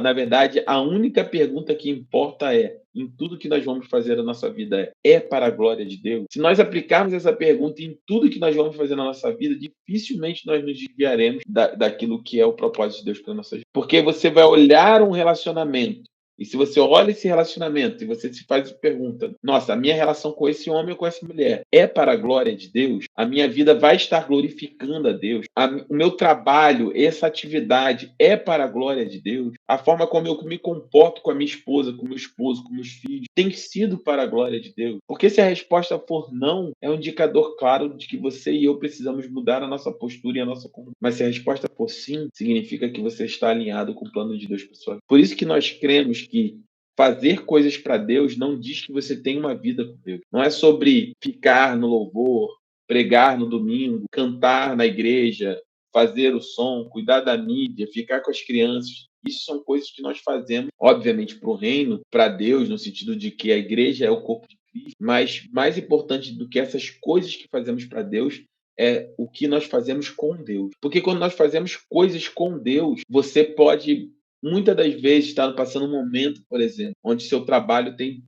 na verdade, a única pergunta que importa em tudo que nós vamos fazer na nossa vida é para a glória de Deus? Se nós aplicarmos essa pergunta em tudo que nós vamos fazer na nossa vida, dificilmente nós nos desviaremos daquilo que é o propósito de Deus para a nossa vida. Porque você vai olhar um relacionamento E se você olha esse relacionamento e você se faz a pergunta: nossa, a minha relação com esse homem ou com essa mulher é para a glória de Deus? A minha vida vai estar glorificando a Deus? O meu trabalho, essa atividade é para a glória de Deus? A forma como eu me comporto com a minha esposa, com meu esposo, com meus filhos, tem sido para a glória de Deus? Porque se a resposta for não, é um indicador claro de que você e eu precisamos mudar a nossa postura e a nossa conduta. Mas se a resposta for sim, significa que você está alinhado com o plano de Deus para sua vida. Por isso que nós cremos que fazer coisas para Deus não diz que você tem uma vida com Deus. Não é sobre ficar no louvor, pregar no domingo, cantar na igreja, fazer o som, cuidar da mídia, ficar com as crianças. Isso são coisas que nós fazemos, obviamente, para o reino, para Deus, no sentido de que a igreja é o corpo de Cristo, mas mais importante do que essas coisas que fazemos para Deus é o que nós fazemos com Deus. Porque quando nós fazemos coisas com Deus, você pode, muitas das vezes, estar passando um momento, por exemplo, onde seu trabalho tem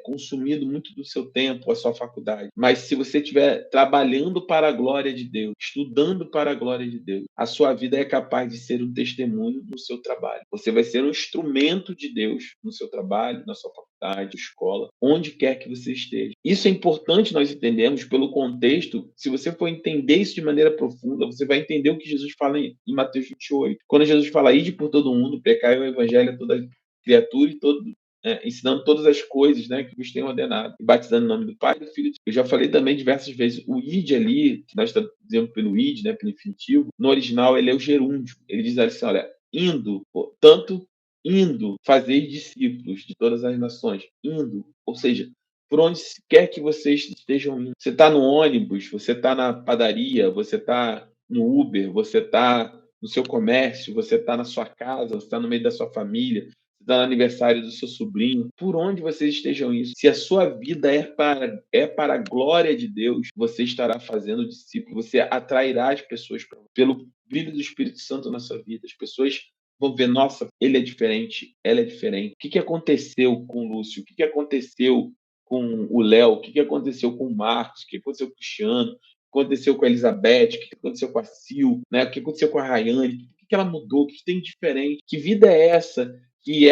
consumido muito do seu tempo, a sua faculdade. Mas se você estiver trabalhando para a glória de Deus, estudando para a glória de Deus, a sua vida é capaz de ser um testemunho no seu trabalho. Você vai ser um instrumento de Deus no seu trabalho, na sua faculdade, escola, onde quer que você esteja. Isso é importante nós entendermos pelo contexto. Se você for entender isso de maneira profunda, você vai entender o que Jesus fala em Mateus 28. Quando Jesus fala, ide por todo mundo, pregai o evangelho a toda criatura e ensinando todas as coisas, né, que vos tem ordenado, e batizando em nome do Pai e do Filho. Eu já falei também diversas vezes, o id ali, que nós estamos dizendo pelo id, né, pelo infinitivo, no original ele é o gerúndio. Ele diz assim, olha, indo, portanto, indo, fazer discípulos de todas as nações, indo, ou seja, por onde quer que vocês estejam indo. Você está no ônibus, você está na padaria, você está no Uber, você está no seu comércio, você está na sua casa, você está no meio da sua família, está no aniversário do seu sobrinho, por onde vocês estejam isso. Se a sua vida é para a glória de Deus, você estará fazendo discípulo, você atrairá as pessoas pelo brilho do Espírito Santo na sua vida. As pessoas vão ver, nossa, ele é diferente, ela é diferente. O que aconteceu com o Lúcio? O que aconteceu com o Léo? O que aconteceu com o Marcos? O que aconteceu com o Cristiano? O que aconteceu com a Elizabeth? O que aconteceu com a Sil? Né? O que aconteceu com a Rayane? O que ela mudou? O que tem de diferente? Que vida é essa que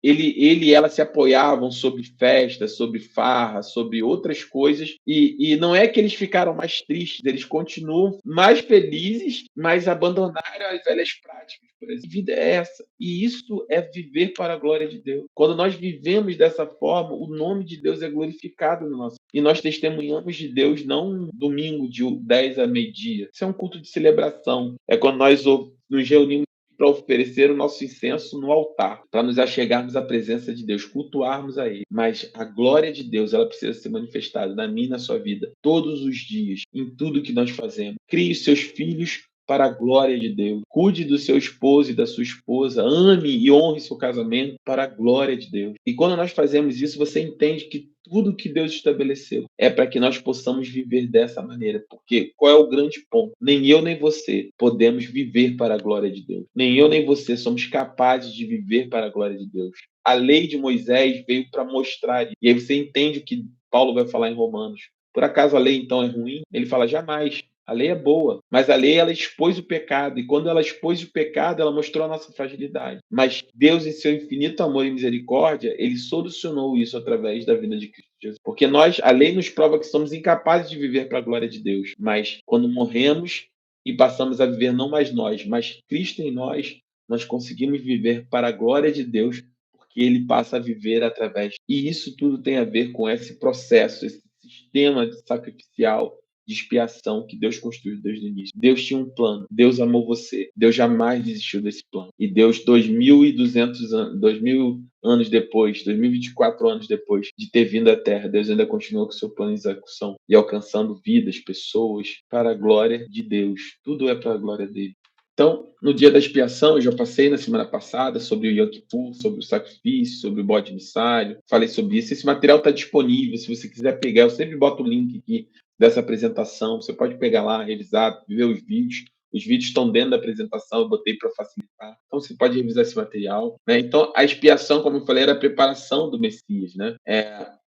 ele e ela se apoiavam sobre festas, sobre farra, sobre outras coisas, e não é que eles ficaram mais tristes, eles continuam mais felizes, mas abandonaram as velhas práticas. Por exemplo. Que vida é essa? E isso é viver para a glória de Deus. Quando nós vivemos dessa forma, o nome de Deus é glorificado no nosso. E nós testemunhamos de Deus não um domingo de 10 a meio-dia. Isso é um culto de celebração. É quando nós nos reunimos para oferecer o nosso incenso no altar, para nos achegarmos à presença de Deus, cultuarmos a Ele. Mas a glória de Deus, ela precisa ser manifestada na minha e na sua vida, todos os dias, em tudo que nós fazemos. Crie os seus filhos para a glória de Deus. Cuide do seu esposo e da sua esposa. Ame e honre seu casamento para a glória de Deus. E quando nós fazemos isso, você entende que tudo que Deus estabeleceu é para que nós possamos viver dessa maneira. Porque qual é o grande ponto? Nem eu nem você podemos viver para a glória de Deus. Nem eu nem você somos capazes de viver para a glória de Deus. A lei de Moisés veio para mostrar. E aí você entende o que Paulo vai falar em Romanos. Por acaso a lei então é ruim? Ele fala jamais. A lei é boa, mas a lei ela expôs o pecado, e quando ela expôs o pecado, ela mostrou a nossa fragilidade. Mas Deus, em seu infinito amor e misericórdia, ele solucionou isso através da vida de Cristo Jesus. Porque a lei nos prova que somos incapazes de viver para a glória de Deus, mas quando morremos e passamos a viver não mais nós, mas Cristo em nós, nós conseguimos viver para a glória de Deus, porque ele passa a viver através. E isso tudo tem a ver com esse processo, esse sistema sacrificial de expiação que Deus construiu desde o início. Deus tinha um plano. Deus amou você. Deus jamais desistiu desse plano. E Deus, 2.200 anos, 2.000 anos depois, 2024 anos depois de ter vindo à Terra, Deus ainda continuou com o seu plano em execução e alcançando vidas, pessoas, para a glória de Deus. Tudo é para a glória dele. Então, no dia da expiação, eu já passei na semana passada sobre o Yom Kippur, sobre o sacrifício, sobre o bode emissário. Falei sobre isso. Esse material está disponível. Se você quiser pegar, eu sempre boto o link aqui dessa apresentação. Você pode pegar lá, revisar, ver os vídeos. Os vídeos estão dentro da apresentação, eu botei para facilitar. Então, você pode revisar esse material. Né? Então, a expiação, como eu falei, era a preparação do Messias. Né?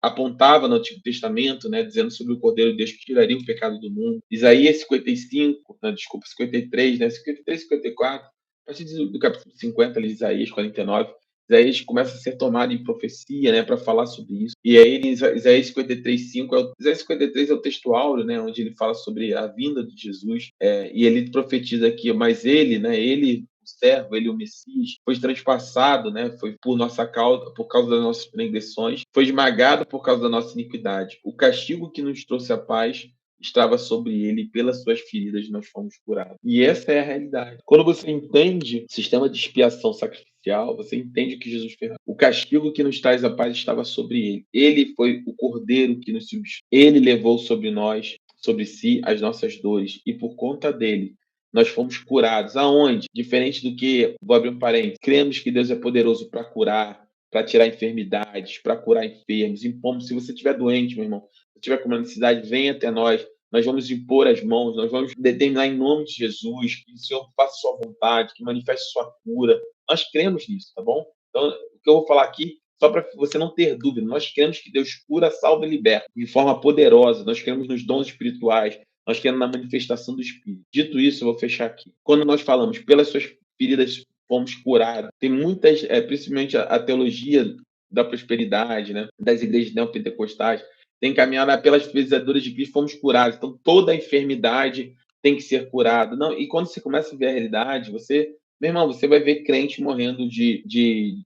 Apontava no Antigo Testamento, né, dizendo sobre o Cordeiro de Deus que tiraria o pecado do mundo. Isaías 55, 53, né, 53, 54, a partir do capítulo 50, ali, Isaías 49, Isaías começa a ser tomado em profecia, né, para falar sobre isso. E aí, Isaías 53:5, Isaías 53 é o texto áureo, né, onde ele fala sobre a vinda de Jesus, e ele profetiza aqui, mas ele, né, ele, o servo, ele, o Messias, foi transpassado, né, foi por nossa causa, por causa das nossas transgressões, foi esmagado por causa da nossa iniquidade. O castigo que nos trouxe a paz estava sobre ele, e pelas suas feridas nós fomos curados. E essa é a realidade. Quando você entende o sistema de expiação sacrificial, você entende que Jesus fez. O castigo que nos traz a paz estava sobre ele. Ele foi o cordeiro que nos substituiu. Ele levou sobre nós, sobre si, as nossas dores. E por conta dele, nós fomos curados. Aonde? Diferente do que, vou abrir um parênteses, cremos que Deus é poderoso para curar, para tirar enfermidades, para curar enfermos. Impomos, se você estiver doente, meu irmão, se tiver com uma necessidade, venha até nós. Nós vamos impor as mãos, nós vamos determinar em nome de Jesus que o Senhor faça sua vontade, que manifeste sua cura. Nós cremos nisso, tá bom? Então, o que eu vou falar aqui, só para você não ter dúvida, nós cremos que Deus cura, salva e liberta de forma poderosa. Nós cremos nos dons espirituais, nós cremos na manifestação do Espírito. Dito isso, eu vou fechar aqui. Quando nós falamos pelas suas feridas fomos curados, tem muitas, principalmente a teologia da prosperidade, né, das igrejas neopentecostais, tem caminhado pelas pisaduras de Cristo, fomos curados. Então, toda a enfermidade tem que ser curada. Não, e quando você começa a ver a realidade, meu irmão, você vai ver crente morrendo de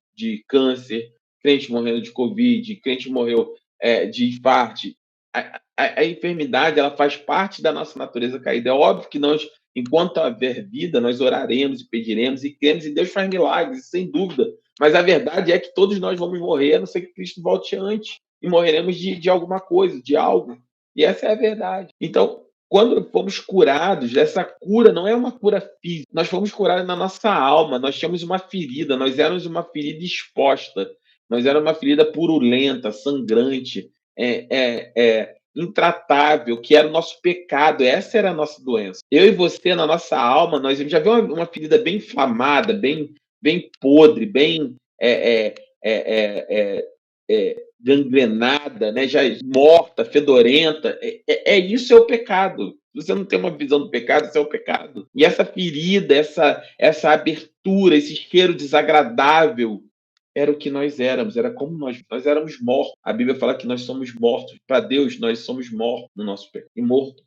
câncer, crente morrendo de Covid, crente morreu de infarto. A enfermidade, ela faz parte da nossa natureza caída. É óbvio que nós, enquanto haver vida, nós oraremos e pediremos e cremos, e Deus faz milagres, sem dúvida. Mas a verdade é que todos nós vamos morrer, a não ser que Cristo volte antes. E morreremos de alguma coisa, de algo. E essa é a verdade. Então, quando fomos curados, essa cura não é uma cura física. Nós fomos curados na nossa alma. Nós tínhamos uma ferida. Nós éramos uma ferida exposta. Nós éramos uma ferida purulenta, sangrante, intratável, que era o nosso pecado. Essa era a nossa doença. Eu e você, na nossa alma, nós já viu uma ferida bem inflamada, bem podre, bem gangrenada, né, já morta, fedorenta. Isso é o pecado. Se você não tem uma visão do pecado, isso é o pecado. E essa ferida, essa abertura, esse cheiro desagradável, era o que nós éramos, era como nós éramos mortos. A Bíblia fala que nós somos mortos. Para Deus, nós somos mortos no nosso pecado. E morto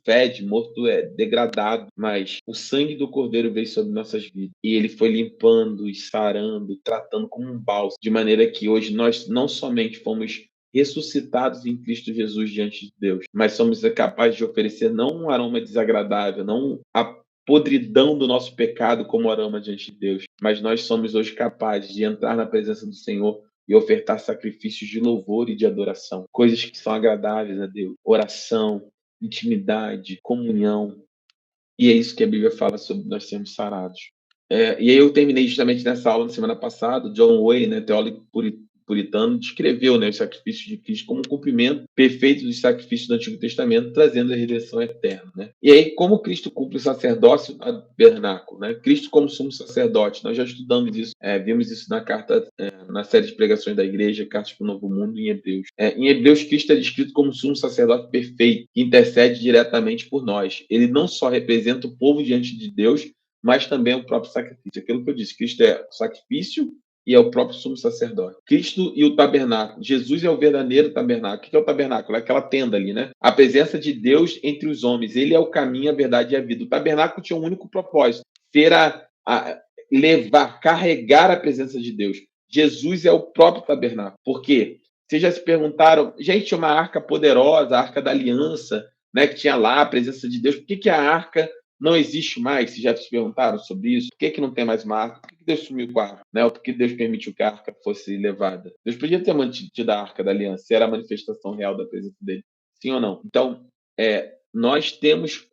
fede, morto é degradado. Mas o sangue do Cordeiro veio sobre nossas vidas. E ele foi limpando e sarando, tratando como um bálsamo. De maneira que hoje nós não somente fomos ressuscitados em Cristo Jesus diante de Deus, mas somos capazes de oferecer não um aroma desagradável, não a podridão do nosso pecado como aroma diante de Deus, mas nós somos hoje capazes de entrar na presença do Senhor e ofertar sacrifícios de louvor e de adoração, coisas que são agradáveis a Deus, oração, intimidade, comunhão, e é isso que a Bíblia fala sobre nós sermos sarados. E aí eu terminei justamente nessa aula na semana passada. John Way, né, teólogo puritano, descreveu, né, os sacrifícios de Cristo como um cumprimento perfeito dos sacrifícios do Antigo Testamento, trazendo a redenção eterna. Né? E aí, como Cristo cumpre o sacerdócio tabernáculo, né? Cristo como sumo sacerdote, nós já estudamos isso, vimos isso na carta, na série de pregações da igreja, Cartas para o Novo Mundo, em Hebreus. Em Hebreus, Cristo é descrito como sumo sacerdote perfeito, que intercede diretamente por nós. Ele não só representa o povo diante de Deus, mas também o próprio sacrifício. Aquilo que eu disse, Cristo é o sacrifício e é o próprio sumo sacerdote. Cristo e o tabernáculo. Jesus é o verdadeiro tabernáculo. O que é o tabernáculo? É aquela tenda ali, né? A presença de Deus entre os homens. Ele é o caminho, a verdade e a vida. O tabernáculo tinha um único propósito: ser levar, carregar a presença de Deus. Jesus é o próprio tabernáculo. Por quê? Vocês já se perguntaram, gente, uma arca poderosa, a arca da aliança, né, que tinha lá a presença de Deus. Por que a arca não existe mais? Vocês já se perguntaram sobre isso? Por que não tem mais uma arca? Por que Deus sumiu com a arca? Né? Ou por que Deus permitiu que a arca fosse levada? Deus podia ter mantido a arca da aliança, se era a manifestação real da presença dele. Sim ou não? Então, nós temos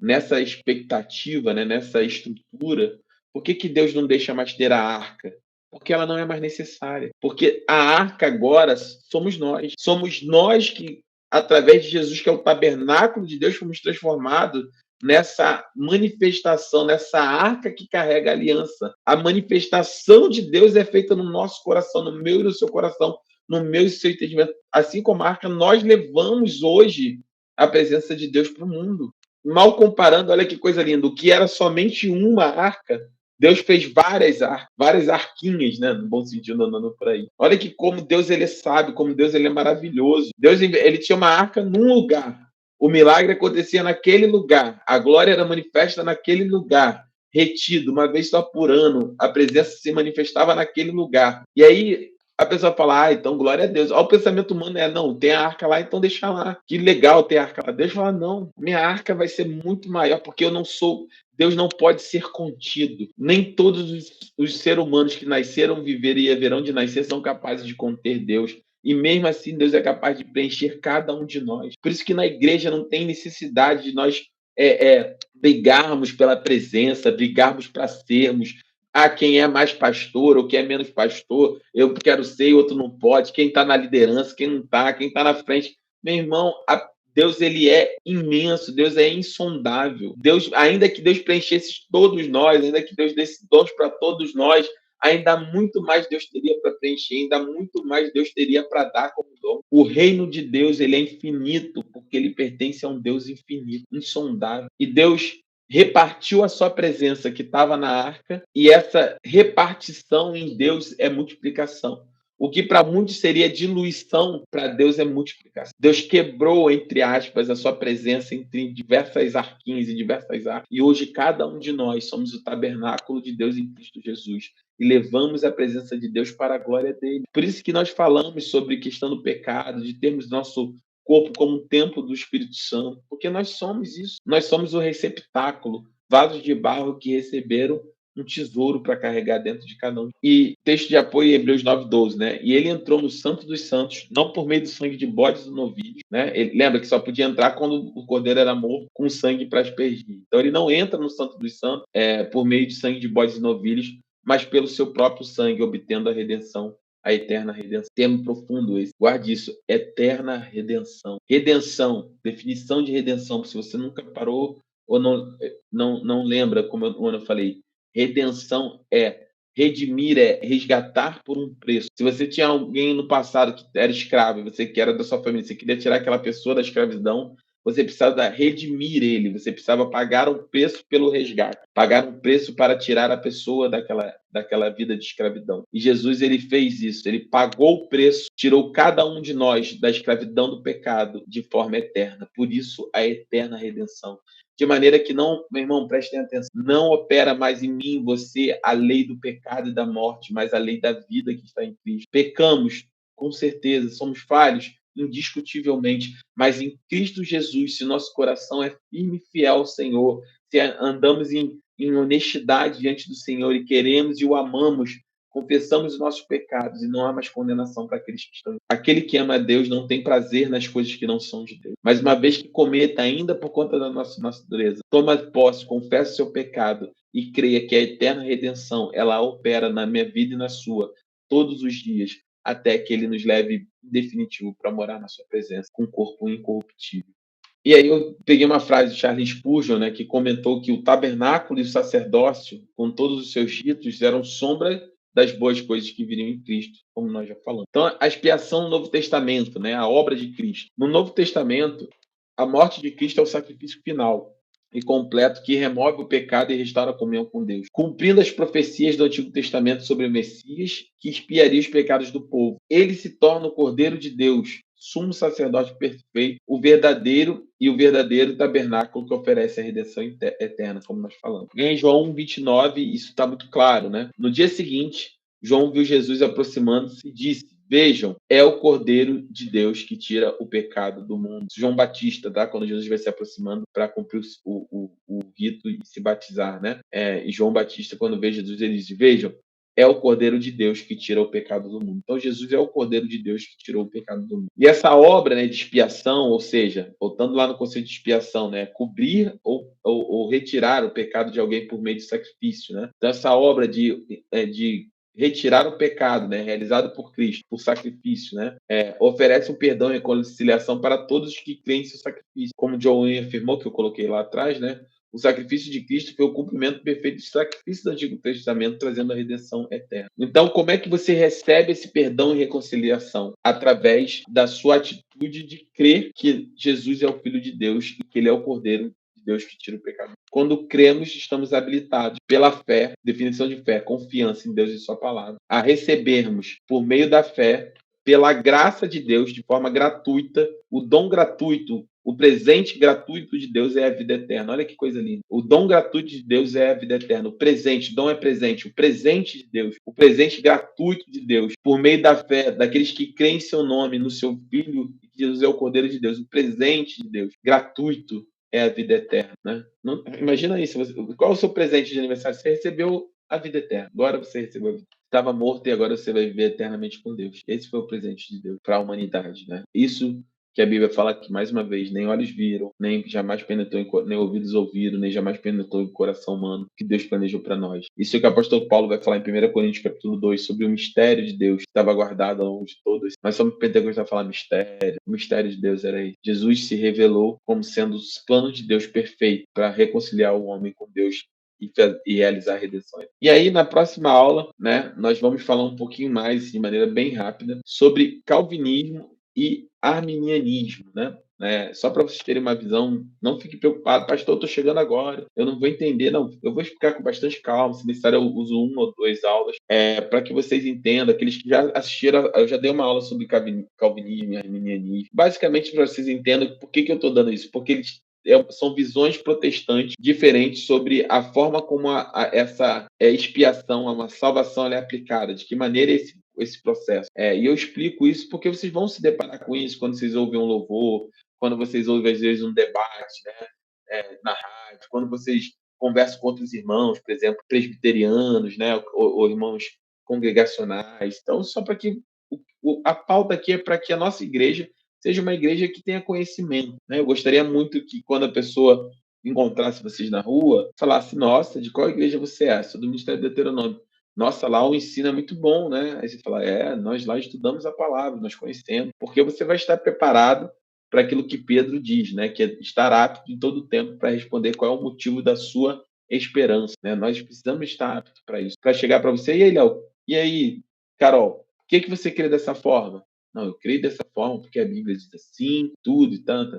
nessa expectativa, né, nessa estrutura. Por que Deus não deixa mais ter a arca? Porque ela não é mais necessária. Porque a arca agora somos nós. Somos nós que, através de Jesus, que é o tabernáculo de Deus, fomos transformados nessa manifestação, nessa arca que carrega a aliança. A manifestação de Deus é feita no nosso coração, no meu e no seu coração, no meu e no seu entendimento. Assim como a arca, nós levamos hoje a presença de Deus para o mundo. Mal comparando, olha que coisa linda, o que era somente uma arca, Deus fez várias arquinhas, né? No bom sentido, andando por aí. Olha que como Deus ele é sábio, como Deus ele é maravilhoso. Deus ele tinha uma arca num lugar. O milagre acontecia naquele lugar. A glória era manifesta naquele lugar. Retido, uma vez só por ano, a presença se manifestava naquele lugar. E aí a pessoa fala, então glória a Deus. Olha o pensamento humano, não, tem a arca lá, então deixa lá. Que legal ter a arca lá. Deus fala, não, minha arca vai ser muito maior, porque eu não sou... Deus não pode ser contido. Nem todos os seres humanos que nasceram, viveram e haverão de nascer são capazes de conter Deus. E mesmo assim, Deus é capaz de preencher cada um de nós. Por isso que na igreja não tem necessidade de nós brigarmos pela presença, brigarmos para sermos. Quem é mais pastor ou quem é menos pastor, eu quero ser e outro não pode. Quem está na liderança, quem não está, quem está na frente. Meu irmão, Deus ele é imenso, Deus é insondável. Deus, ainda que Deus preenchesse todos nós, ainda que Deus desse dons para todos nós, ainda muito mais Deus teria para preencher, ainda muito mais Deus teria para dar como dom. O reino de Deus ele é infinito, porque ele pertence a um Deus infinito, insondável. E Deus repartiu a sua presença que estava na arca, e essa repartição em Deus é multiplicação. O que para muitos seria diluição, para Deus é multiplicação. Deus quebrou, entre aspas, a sua presença entre diversas arquinhas e diversas arcas. E hoje cada um de nós somos o tabernáculo de Deus em Cristo Jesus. E levamos a presença de Deus para a glória dele. Por isso que nós falamos sobre questão do pecado, de termos nosso corpo como um templo do Espírito Santo, porque nós somos isso. Nós somos o receptáculo, vasos de barro que receberam um tesouro para carregar dentro de cada um. E texto de apoio em Hebreus 9:12, né? E ele entrou no Santo dos Santos, não por meio do sangue de bodes ou novilhos, né? Ele lembra que só podia entrar quando o cordeiro era morto com sangue para aspergir. Então ele não entra no Santo dos Santos por meio de sangue de bodes e novilhos, mas pelo seu próprio sangue, obtendo a redenção, a eterna redenção. Termo profundo esse. Guarde isso. Eterna redenção. Redenção. Definição de redenção. Se você nunca parou ou não lembra, como eu falei, redenção é redimir, é resgatar por um preço. Se você tinha alguém no passado que era escravo, você que era da sua família, você queria tirar aquela pessoa da escravidão, você precisava redimir ele, você precisava pagar um preço pelo resgate, pagar um preço para tirar a pessoa daquela vida de escravidão. E Jesus, ele fez isso, ele pagou o preço, tirou cada um de nós da escravidão do pecado de forma eterna. Por isso, a eterna redenção. De maneira que não, meu irmão, prestem atenção, não opera mais em mim, você, a lei do pecado e da morte, mas a lei da vida que está em Cristo. Pecamos, com certeza, somos falhos, indiscutivelmente, mas em Cristo Jesus, se nosso coração é firme e fiel ao Senhor, se andamos em honestidade diante do Senhor e queremos e o amamos, confessamos os nossos pecados e não há mais condenação para aqueles que estão. Aquele que ama a Deus não tem prazer nas coisas que não são de Deus. Mas uma vez que cometa, ainda por conta da nossa dureza, toma posse, confessa o seu pecado e creia que a eterna redenção, ela opera na minha vida e na sua, todos os dias, até que ele nos leve em definitivo para morar na sua presença, com um corpo incorruptível. E aí eu peguei uma frase de Charles Spurgeon, né, que comentou que o tabernáculo e o sacerdócio, com todos os seus ritos, eram sombra das boas coisas que viriam em Cristo, como nós já falamos. Então, a expiação no Novo Testamento, né, a obra de Cristo. No Novo Testamento, a morte de Cristo é o sacrifício final e completo que remove o pecado e restaura a comunhão com Deus, cumprindo as profecias do Antigo Testamento sobre o Messias, que expiaria os pecados do povo. Ele se torna o Cordeiro de Deus, sumo sacerdote perfeito, o verdadeiro tabernáculo que oferece a redenção eterna, como nós falamos. Em João 29, isso está muito claro, né? No dia seguinte, João viu Jesus aproximando-se e disse: vejam, é o Cordeiro de Deus que tira o pecado do mundo. João Batista, tá? Quando Jesus vai se aproximando para cumprir o rito e se batizar, né? E João Batista, quando vê Jesus, ele diz: vejam, é o Cordeiro de Deus que tira o pecado do mundo. Então, Jesus é o Cordeiro de Deus que tirou o pecado do mundo. E essa obra, né, de expiação, ou seja, voltando lá no conceito de expiação, né, cobrir ou retirar o pecado de alguém por meio de sacrifício, né? Então, essa obra de retirar o pecado, né, realizado por Cristo, por sacrifício, né, oferece um perdão e reconciliação para todos os que creem em seu sacrifício. Como John Wayne afirmou, que eu coloquei lá atrás, né, o sacrifício de Cristo foi o cumprimento perfeito do sacrifício do Antigo Testamento, trazendo a redenção eterna. Então, como é que você recebe esse perdão e reconciliação? Através da sua atitude de crer que Jesus é o Filho de Deus e que ele é o Cordeiro de Deus que tira o pecado. Quando cremos, estamos habilitados pela fé, definição de fé, confiança em Deus e sua palavra, a recebermos por meio da fé, pela graça de Deus, de forma gratuita, o dom gratuito, o presente gratuito de Deus é a vida eterna. Olha que coisa linda. O dom gratuito de Deus é a vida eterna. O presente, dom é presente. O presente de Deus, o presente gratuito de Deus, por meio da fé, daqueles que creem em seu nome, no seu Filho, que Jesus é o Cordeiro de Deus. O presente de Deus, gratuito, é a vida eterna. Né? Não, imagina isso. Qual é o seu presente de aniversário? Você recebeu a vida eterna. Agora você recebeu a vida. Estava morto e agora você vai viver eternamente com Deus. Esse foi o presente de Deus para a humanidade. Né? Isso que a Bíblia fala que, mais uma vez, nem olhos viram, nem jamais penetrou, nem ouvidos ouviram, nem jamais penetrou em coração humano, que Deus planejou para nós. Isso é o que o apóstolo Paulo vai falar em 1 Coríntios capítulo 2, sobre o mistério de Deus, que estava guardado ao longo de todos. Mas sobre Pentecostes vai falar mistério. O mistério de Deus era isso. Jesus se revelou como sendo os planos de Deus perfeito para reconciliar o homem com Deus e realizar redenções. E aí, na próxima aula, né, nós vamos falar um pouquinho mais, de maneira bem rápida, sobre calvinismo e arminianismo, né? Só para vocês terem uma visão, não fique preocupado, pastor, eu estou chegando agora, eu não vou entender, não. Eu vou explicar com bastante calma, se necessário eu uso 1 ou 2 aulas, para que vocês entendam, aqueles que já assistiram, eu já dei uma aula sobre calvinismo e arminianismo, basicamente para vocês entendam por que eu estou dando isso, porque eles são visões protestantes diferentes sobre a forma como essa expiação, uma salvação é aplicada, de que maneira esse processo. E eu explico isso porque vocês vão se deparar com isso quando vocês ouvem um louvor, quando vocês ouvem, às vezes, um debate, né, na rádio, quando vocês conversam com outros irmãos, por exemplo, presbiterianos, né, ou irmãos congregacionais. Então, só para que a pauta aqui é para que a nossa igreja seja uma igreja que tenha conhecimento. Né? Eu gostaria muito que, quando a pessoa encontrasse vocês na rua, falasse: nossa, de qual igreja você é? Sou do Ministério do Deuteronômio. Nossa, lá o ensino é muito bom, né? Aí você fala: nós lá estudamos a palavra, nós conhecemos, porque você vai estar preparado para aquilo que Pedro diz, né? Que é estar apto em todo o tempo para responder qual é o motivo da sua esperança. Né? Nós precisamos estar aptos para isso. Para chegar para você: e aí, Léo? E aí, Carol? Por que você crê dessa forma? Não, eu creio dessa forma porque a Bíblia diz assim, tudo e tan.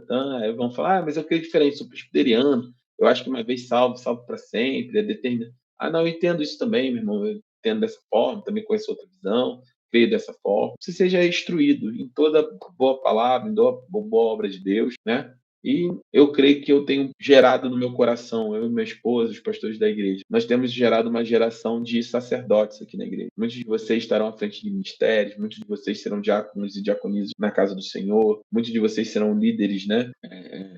Aí vão falar: mas eu creio diferente, sou presbiteriano, eu acho que uma vez salvo, salvo para sempre, é determinado. Não, eu entendo isso também, meu irmão, eu entendo dessa forma, também conheço outra visão, creio dessa forma. Você seja instruído em toda boa palavra, em toda boa obra de Deus, né? E eu creio que eu tenho gerado no meu coração, eu e minha esposa, os pastores da igreja, nós temos gerado uma geração de sacerdotes aqui na igreja. Muitos de vocês estarão à frente de ministérios, muitos de vocês serão diáconos e diaconisas na casa do Senhor, muitos de vocês serão líderes, né,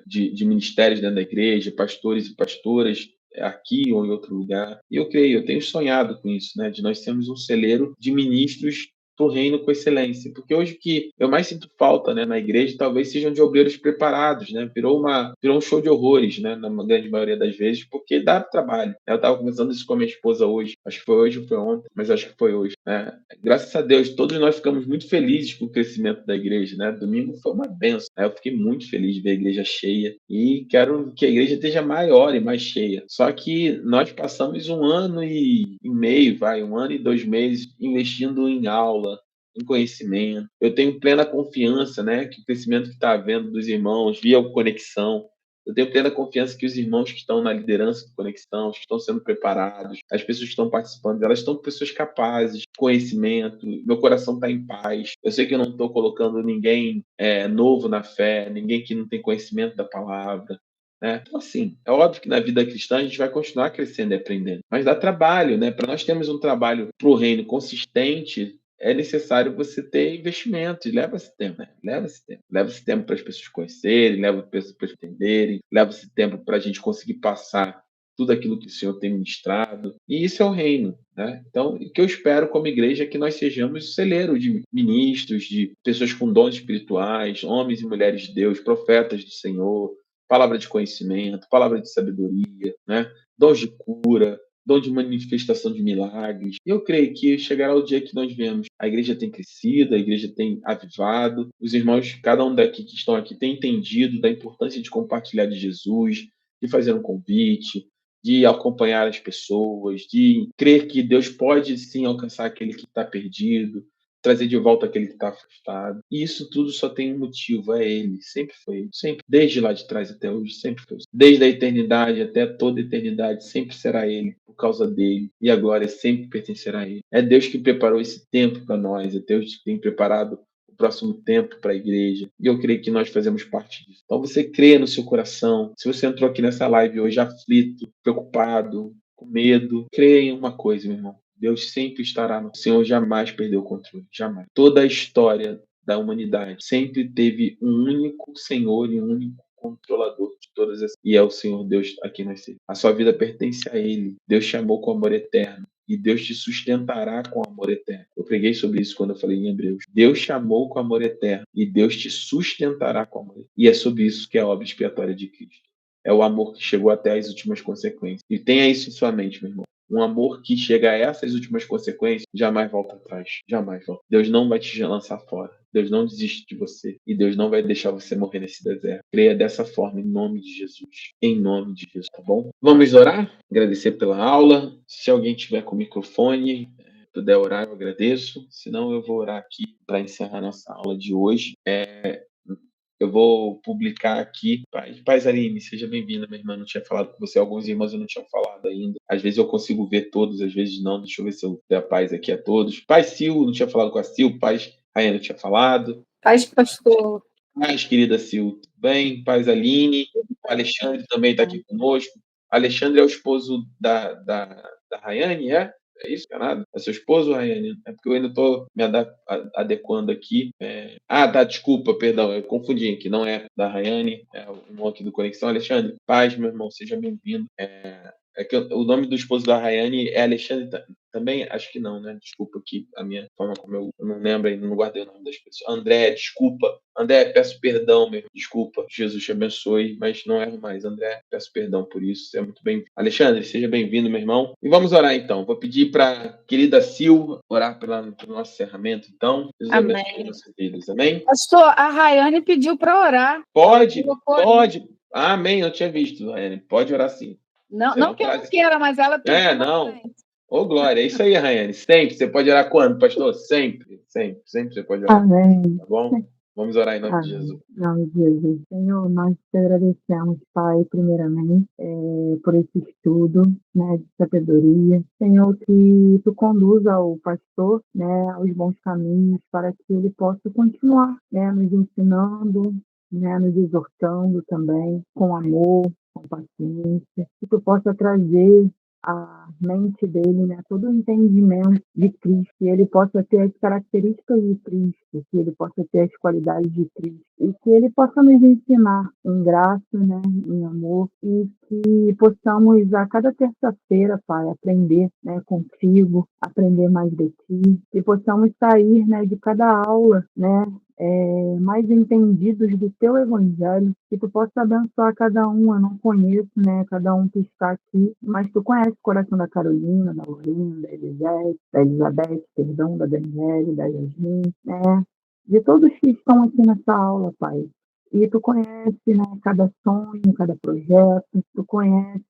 de ministérios dentro da igreja, pastores e pastoras aqui ou em outro lugar. E eu creio, eu tenho sonhado com isso, né, de nós sermos um celeiro de ministros do reino com excelência, porque hoje o que eu mais sinto falta, né, na igreja talvez sejam de obreiros preparados, né, virou um show de horrores, né, na grande maioria das vezes, porque dá trabalho. Eu estava conversando isso com a minha esposa hoje, acho que foi hoje ou foi ontem, mas acho que foi hoje, né. Graças a Deus, todos nós ficamos muito felizes com o crescimento da igreja, né, domingo foi uma benção, né? Eu fiquei muito feliz de ver a igreja cheia e quero que a igreja esteja maior e mais cheia, só que nós passamos 1 ano e meio, 1 ano e 2 meses investindo em aula, em conhecimento. Eu tenho plena confiança, né, que o crescimento que está havendo dos irmãos via Conexão, eu tenho plena confiança que os irmãos que estão na liderança do Conexão, que estão sendo preparados, as pessoas que estão participando, elas estão pessoas capazes, conhecimento, meu coração está em paz. Eu sei que eu não estou colocando ninguém novo na fé, ninguém que não tem conhecimento da palavra. Então, assim, é óbvio que na vida cristã a gente vai continuar crescendo e aprendendo, mas dá trabalho, né? Para nós termos um trabalho para o reino consistente, é necessário você ter investimento, e leva esse tempo, né? Leva esse tempo para as pessoas conhecerem, leva para as pessoas entenderem, leva esse tempo para a gente conseguir passar tudo aquilo que o Senhor tem ministrado, e isso é o reino, né? Então, o que eu espero como igreja é que nós sejamos celeiro de ministros, de pessoas com dons espirituais, homens e mulheres de Deus, profetas do Senhor, palavra de conhecimento, palavra de sabedoria, né? Dons de cura, dom de manifestação de milagres. E eu creio que chegará o dia que nós vemos a igreja tem crescido, a igreja tem avivado, os irmãos, cada um daqui que estão aqui, tem entendido da importância de compartilhar de Jesus, de fazer um convite, de acompanhar as pessoas, de crer que Deus pode sim alcançar aquele que está perdido. trazer de volta aquele que está afastado. E isso tudo só tem um motivo, é Ele. Sempre foi Ele. Sempre. Desde lá de trás até hoje, sempre foi. Desde a eternidade até toda a eternidade, sempre será Ele, por causa dele. E a glória sempre pertencerá a Ele. É Deus que preparou esse tempo para nós. É Deus que tem preparado o próximo tempo para a igreja. E eu creio que nós fazemos parte disso. Então você crê no seu coração. Se você entrou aqui nessa live hoje aflito, preocupado, com medo, crê em uma coisa, meu irmão. Deus sempre estará no. O Senhor jamais perdeu o controle. Jamais. Toda a história da humanidade sempre teve um único Senhor e um único controlador de todas as. E é o Senhor Deus a quem nós servimos. A sua vida pertence a Ele. Deus te amou com amor eterno. E Deus te sustentará com amor eterno. Eu preguei sobre isso quando eu falei em Hebreus. Deus te amou com amor eterno e Deus te sustentará com amor eterno. E é sobre isso que é a obra expiatória de Cristo. É o amor que chegou até as últimas consequências. E tenha isso em sua mente, meu irmão. Um amor que chega a essas últimas consequências jamais volta atrás. Jamais volta. Deus não vai te lançar fora. Deus não desiste de você. E Deus não vai deixar você morrer nesse deserto. Creia dessa forma, em nome de Jesus. Em nome de Jesus, tá bom? Vamos orar? Agradecer pela aula. Se alguém tiver com o microfone, puder orar, eu agradeço. Senão eu vou orar aqui para encerrar nossa aula de hoje. Eu vou publicar aqui. Paz Aline, seja bem-vinda, minha irmã. Não tinha falado com você. Alguns irmãos eu não tinha falado ainda. Às vezes eu consigo ver todos, às vezes não. Deixa eu ver se eu der a paz aqui a todos. Paz Sil, não tinha falado com a Sil. Paz Raiane, não tinha falado. Paz, pastor. Paz, querida Sil, tudo bem? Paz Aline. O Alexandre também está aqui conosco. Alexandre é o esposo da Rayane, é? É isso, Canadá? É seu esposo, Rayane? É porque eu ainda estou me adequando aqui. Tá, desculpa, perdão, eu confundi aqui. Não é da Rayane, é o irmão aqui do Conexão. Alexandre, paz, meu irmão, seja bem-vindo. É que o nome do esposo da Rayane é Alexandre também? Acho que não, né? Desculpa aqui a minha forma como eu não lembro ainda, não guardei o nome das pessoas. André, desculpa. André, peço perdão mesmo. Desculpa. Jesus te abençoe, mas não erro mais. André, peço perdão por isso. Você é muito bem-vindo. Alexandre, seja bem-vindo, meu irmão. E vamos orar então. Vou pedir para a querida Sil orar pelo nosso encerramento, então. Jesus abençoe nossas vidas. Amém? Pastor, a Rayane pediu para orar. Pode. Amém. Eu tinha visto, Rayane. Pode orar sim. Não que eu não queira, mas ela pediu. Não. Ô, glória. É isso aí, Rayane. Sempre. Você pode orar quando, pastor? Sempre. Sempre você pode orar. Amém. Tá bom? Vamos orar em nome de Jesus. Em nome de Jesus. Senhor, nós te agradecemos, Pai, primeiramente, por esse estudo, né, de sabedoria. Senhor, que tu conduza o pastor, né, aos bons caminhos, para que ele possa continuar, né, nos ensinando, né, nos exortando também, com amor, com paciência. Que tu possa trazer a mente dele, né, todo o entendimento de Cristo, que ele possa ter as características de Cristo, que ele possa ter as qualidades de Cristo, e que ele possa nos ensinar em graça, né, em amor, e que possamos a cada terça-feira, Pai, aprender, né, contigo, aprender mais de ti, que possamos sair, né, de cada aula, né, mais entendidos do teu evangelho, que tu possa abençoar cada um. Eu não conheço, né, cada um que está aqui, mas tu conhece o coração da Carolina, da Lorena, da Elizabeth, perdão, da Daniele, da Yasmin, né, de todos que estão aqui nessa aula, Pai. E tu conhece, né, cada sonho, cada projeto, tu conhece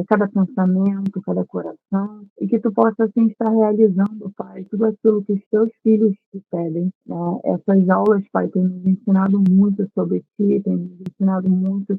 cada pensamento, cada coração, e que tu possa assim estar realizando, Pai, tudo aquilo que os teus filhos te pedem. Né? Essas aulas, Pai, têm nos ensinado muito sobre ti, têm nos ensinado muito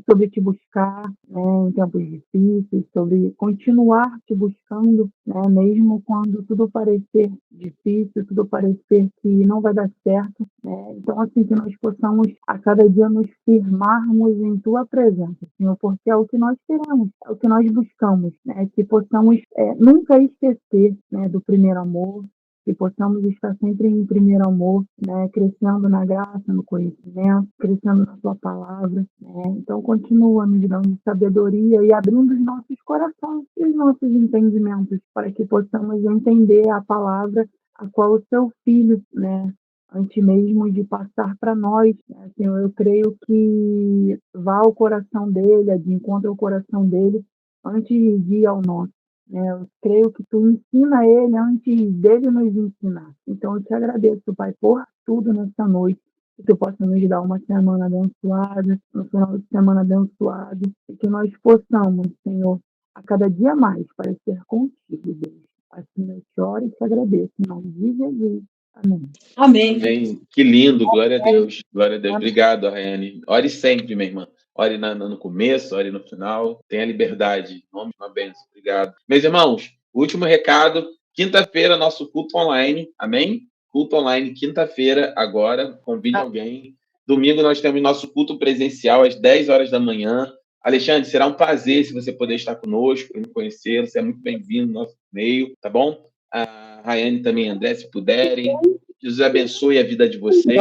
sobre te buscar, né, em tempos difíceis, sobre continuar te buscando, né, mesmo quando tudo parecer difícil, tudo parecer que não vai dar certo. Né? Então, assim, que nós possamos a cada dia nos firmarmos em tua presença, Senhor, porque é o que nós queremos, é o que nós buscamos, né? Que possamos nunca esquecer, né, do primeiro amor, que possamos estar sempre em primeiro amor, né, crescendo na graça, no conhecimento, crescendo na tua palavra. Né? Então, continua nos dando sabedoria e abrindo os nossos corações e os nossos entendimentos para que possamos entender a palavra a qual o seu filho, né, antes mesmo de passar para nós, né? Senhor, eu creio que vá ao coração dele, de encontro ao coração dele, antes de ir ao nosso. Né? Eu creio que tu ensina ele antes dele nos ensinar. Então, eu te agradeço, Pai, por tudo nessa noite, que tu possa nos dar uma semana abençoada, um final de semana abençoado, e que nós possamos, Senhor, a cada dia mais parecer contigo, Deus. Assim eu te oro e te agradeço, em nome de Jesus. Amém. Amém. Que lindo, glória a Deus. Glória a Deus. Obrigado, Rayane. Ore sempre, minha irmã. Ore no começo, ore no final. Tenha liberdade. Em nome de uma bênção. Obrigado. Meus irmãos, último recado. Quinta-feira, nosso culto online. Amém? Culto online, quinta-feira, agora. Convide alguém. Domingo, nós temos nosso culto presencial às 10 horas da manhã. Alexandre, será um prazer se você puder estar conosco, me conhecer. Você é muito bem-vindo no nosso meio, tá bom? A Rayane também, André, se puderem. Jesus abençoe a vida de vocês.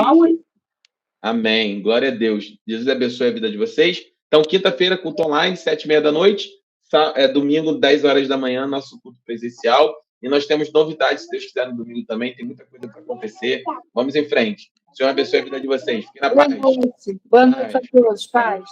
Amém. Glória a Deus. Jesus abençoe a vida de vocês. Então, quinta-feira, culto online, 7h30 da noite. Domingo, 10 horas da manhã, nosso culto presencial. E nós temos novidades, se Deus quiser, no domingo também. Tem muita coisa para acontecer. Vamos em frente. O Senhor abençoe a vida de vocês. Fiquem na paz. Boa noite a todos, paz.